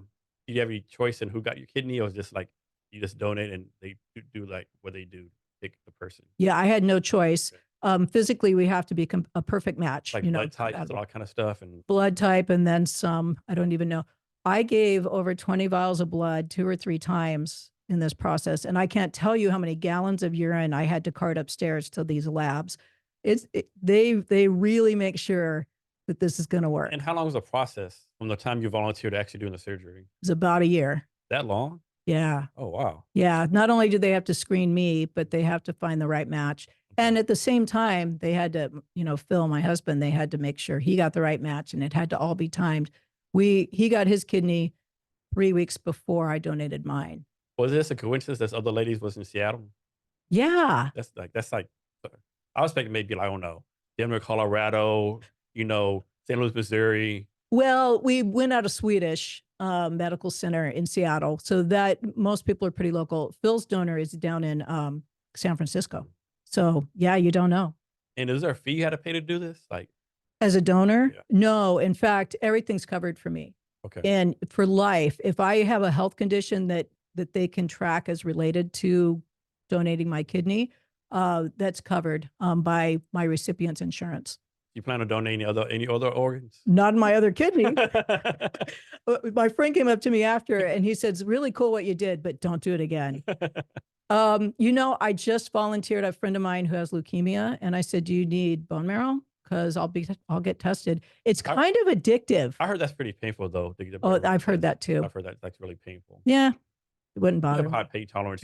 you have any choice in who got your kidney, or was just like you just donate and they do like what they do, pick the person? Yeah, I had no choice. Okay. Physically, we have to be a perfect match. Like blood types and all that kind of stuff, and blood type, and then some. I don't even know. I gave over 20 vials of blood 2 or 3 times in this process, and I can't tell you how many gallons of urine I had to cart upstairs to these labs. They really make sure that this is going to work. And how long was the process from the time you volunteered to actually doing the surgery? It's about a year. That long? Yeah. Oh, wow. Yeah. Not only do they have to screen me, but they have to find the right match. Okay. And at the same time, they had to, Phil, my husband, they had to make sure he got the right match, and it had to all be timed. He got his kidney 3 weeks before I donated mine. Was this a coincidence that other ladies was in Seattle? Yeah. That's like, I was expecting maybe, like, I don't know, Denver, Colorado, St. Louis, Missouri. Well, we went out of Swedish Medical Center in Seattle, so that most people are pretty local. Phil's donor is down in San Francisco. So yeah, you don't know. And is there a fee you had to pay to do this? Like, as a donor? Yeah. No, in fact, everything's covered for me. Okay. And for life, if I have a health condition that they can track as related to donating my kidney, that's covered by my recipient's insurance. You plan on donating any other organs? Not my other kidney. My friend came up to me after and he said, it's really cool what you did, but don't do it again. I just volunteered a friend of mine who has leukemia, and I said, do you need bone marrow? Because I'll get tested. It's kind of addictive. I heard that's pretty painful though. I've heard that too. I've heard that's really painful. Yeah, it wouldn't bother me. You have high pain tolerance.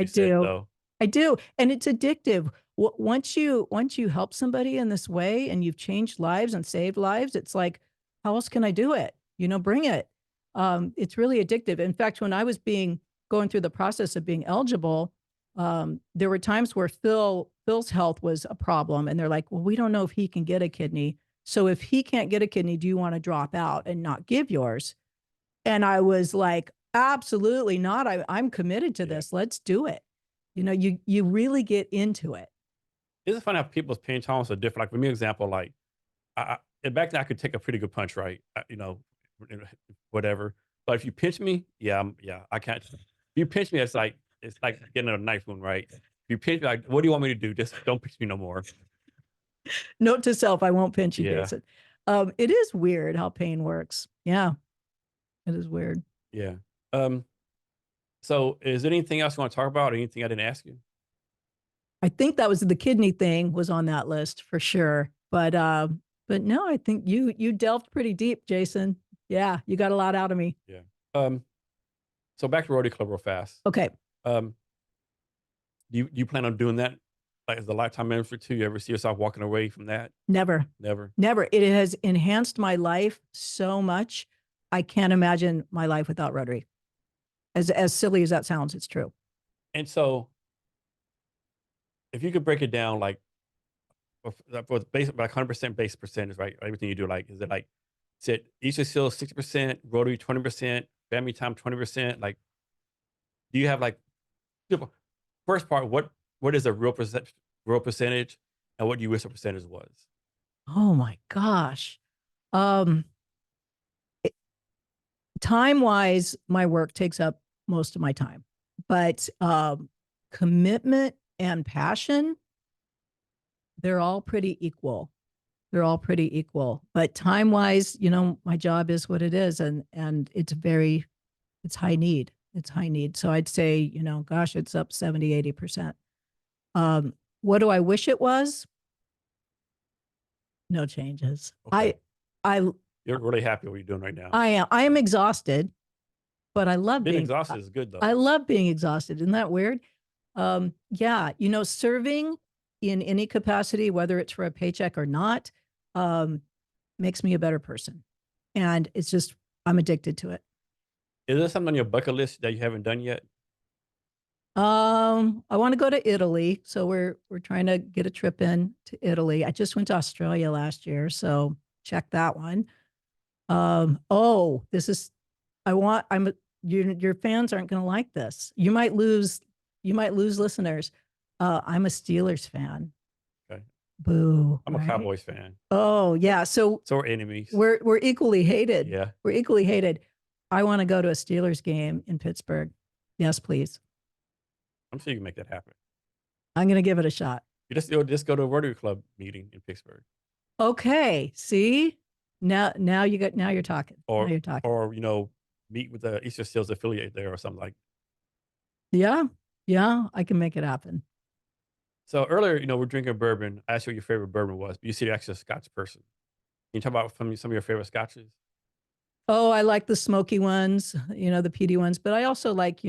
I do, and it's addictive. Once you help somebody in this way, and you've changed lives and saved lives, it's like, how else can I do it? Bring it. It's really addictive. In fact, when I was going through the process of being eligible, there were times where Phil's health was a problem, and they're like, well, we don't know if he can get a kidney. So if he can't get a kidney, do you want to drop out and not give yours? And I was like, absolutely not. I'm committed to this. Let's do it. You really get into it. It's funny how people's pain tolerance are different. Like, for me, example, like back then I could take a pretty good punch, right? Whatever. But if you pinch me, I can't. If you pinch me, it's like getting a knife wound, right? If you pinch me, like, what do you want me to do? Just don't pinch me no more. Note to self: I won't pinch you, Jason. It is weird how pain works. Yeah, it is weird. Yeah. So, is there anything else you want to talk about? Or anything I didn't ask you? I think that was the kidney thing was on that list for sure. But no, I think you delved pretty deep, Jason. Yeah, you got a lot out of me. Yeah. So back to Rotary Club real fast. Okay. You plan on doing that like as a lifetime membership too? You ever see yourself walking away from that? Never. It has enhanced my life so much. I can't imagine my life without Rotary. As silly as that sounds, it's true. And so, if you could break it down, like for base like 100% base percentage, right? Everything you do, like, is it like, is it Easterseals 60%, Rotary 20%, family time 20%? Like, do you have like people- first part? What is a real percentage, and what do you wish the percentage was? Oh my gosh. Um, Time wise, my work takes up most of my time, but commitment and passion, they're all pretty equal. They're all pretty equal. But time wise, my job is what it is, and it's high need. It's high need. So I'd say, gosh, it's up 70, 80%. What do I wish it was? No changes. Okay. I You're really happy with what you're doing right now. I am exhausted, but I love Being being exhausted is good though. I love being exhausted. Isn't that weird? Yeah, serving in any capacity, whether it's for a paycheck or not, makes me a better person. And it's just, I'm addicted to it. Is there something on your bucket list that you haven't done yet? I want to go to Italy. So we're trying to get a trip in to Italy. I just went to Australia last year, so check that one. Oh, this is, your fans aren't going to like this. You might lose listeners. I'm a Steelers fan. Okay. Boo. I'm a Cowboys fan. Oh yeah. So we're enemies. We're equally hated. Yeah. We're equally hated. I want to go to a Steelers game in Pittsburgh. Yes, please. I'm sure you can make that happen. I'm going to give it a shot. You just go to a Rotary Club meeting in Pittsburgh. Okay. See, now you're talking. Or now you're talking. Or meet with the Easterseals affiliate there or something like. Yeah, I can make it happen. So earlier, we're drinking bourbon. I asked you what your favorite bourbon was, but you said you're actually a Scotch person. Can you talk about some of your favorite Scotches? Oh, I like the smoky ones, the peaty ones, but I also like,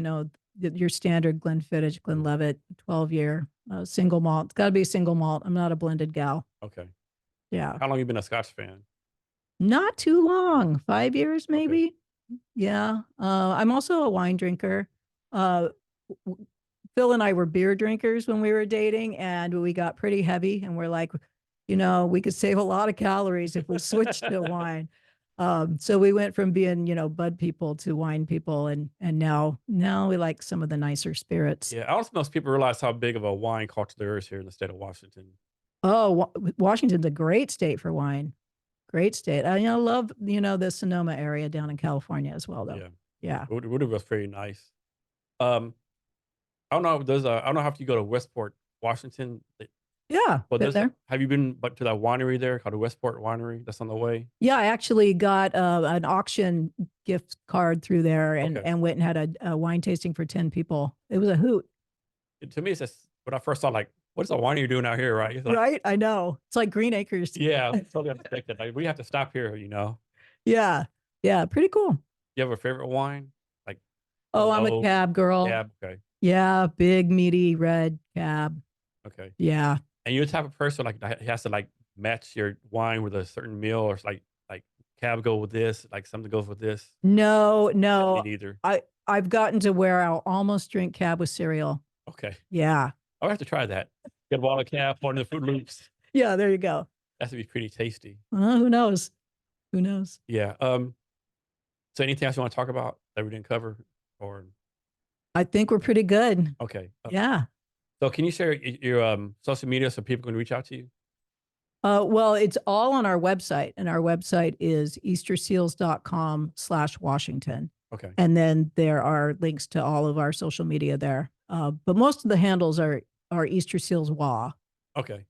your standard Glenfiddich, Glenlivet, 12-year single malt. It's got to be a single malt. I'm not a blended gal. Okay. Yeah. How long have you been a Scotch fan? Not too long, 5 years maybe. Okay. Yeah. I'm also a wine drinker. Phil and I were beer drinkers when we were dating, and we got pretty heavy, and we're like, we could save a lot of calories if we switched to wine. So we went from being, bud people to wine people, and now we like some of the nicer spirits. Yeah, I don't know if people realize how big of a wine culture there is here in the state of Washington. Oh, Washington's a great state for wine. Great state. I love, the Sonoma area down in California as well, though. Yeah. Yeah. Woodard was very nice. I don't know. I don't know how you go to Westport, Washington. Yeah. But there. Have you been to that winery there called the Westport Winery? That's on the way. Yeah, I actually got an auction gift card through there and went and had a wine tasting for 10 people. It was a hoot. To me, it's just when I first saw, like, what is the winery doing out here, right? Like, right? I know. It's like Green Acres. Yeah, totally unexpected. Like, we have to stop here, Yeah. Yeah. Pretty cool. You have a favorite wine? Like, oh, I'm a cab girl. Cab, okay. Yeah, big, meaty, red cab. Okay. Yeah. And you're the type of person that has to match your wine with a certain meal, or it's like cab go with this, like something goes with this. No. Me neither. I've gotten to where I'll almost drink cab with cereal. Okay. Yeah. I'll have to try that. Get a bottle of cab, pour in the Fruit Loops. Yeah, there you go. That would be pretty tasty. Who knows? Who knows? Yeah. So anything else you want to talk about that we didn't cover, or? I think we're pretty good. Okay. Yeah. So can you share your social media so people can reach out to you? Well, it's all on our website, and our website is easterseals.com/Washington. Okay. And then there are links to all of our social media there. But most of the handles are Easterseals WA. Okay.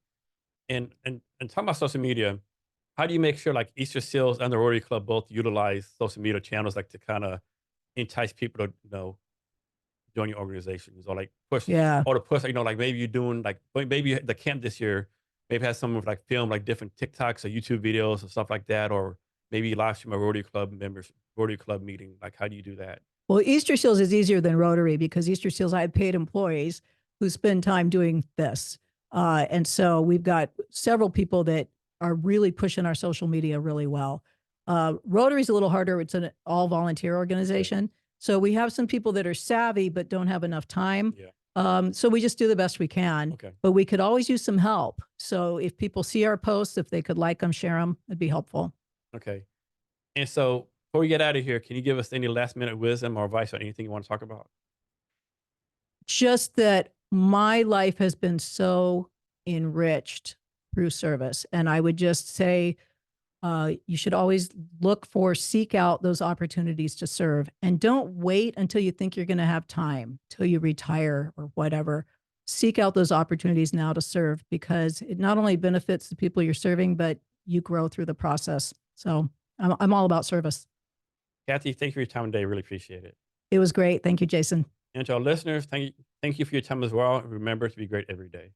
And talking about social media, how do you make sure like Easterseals and the Rotary Club both utilize social media channels like to kind of entice people to join your organizations, or like push, or to push, like maybe you're doing maybe the camp this year maybe has some of like film like different TikToks or YouTube videos or stuff like that, or maybe live stream a Rotary Club meeting. Like, how do you do that? Well, Easterseals is easier than Rotary because Easterseals, I have paid employees who spend time doing this. And so we've got several people that are really pushing our social media really well. Rotary's a little harder. It's an all volunteer organization. Okay. So we have some people that are savvy, but don't have enough time. Yeah. So we just do the best we can, but we could always use some help. So if people see our posts, if they could like them, share them, it'd be helpful. Okay. And so before we get out of here, can you give us any last minute wisdom or advice on anything you want to talk about? Just that my life has been so enriched through service. And I would just say, you should always seek out those opportunities to serve, and don't wait until you think you're going to have time till you retire or whatever. Seek out those opportunities now to serve, because it not only benefits the people you're serving, but you grow through the process. So I'm all about service. Cathy, thank you for your time today. Really appreciate it. It was great. Thank you, Jason. And to our listeners, thank you for your time as well. Remember to be great every day.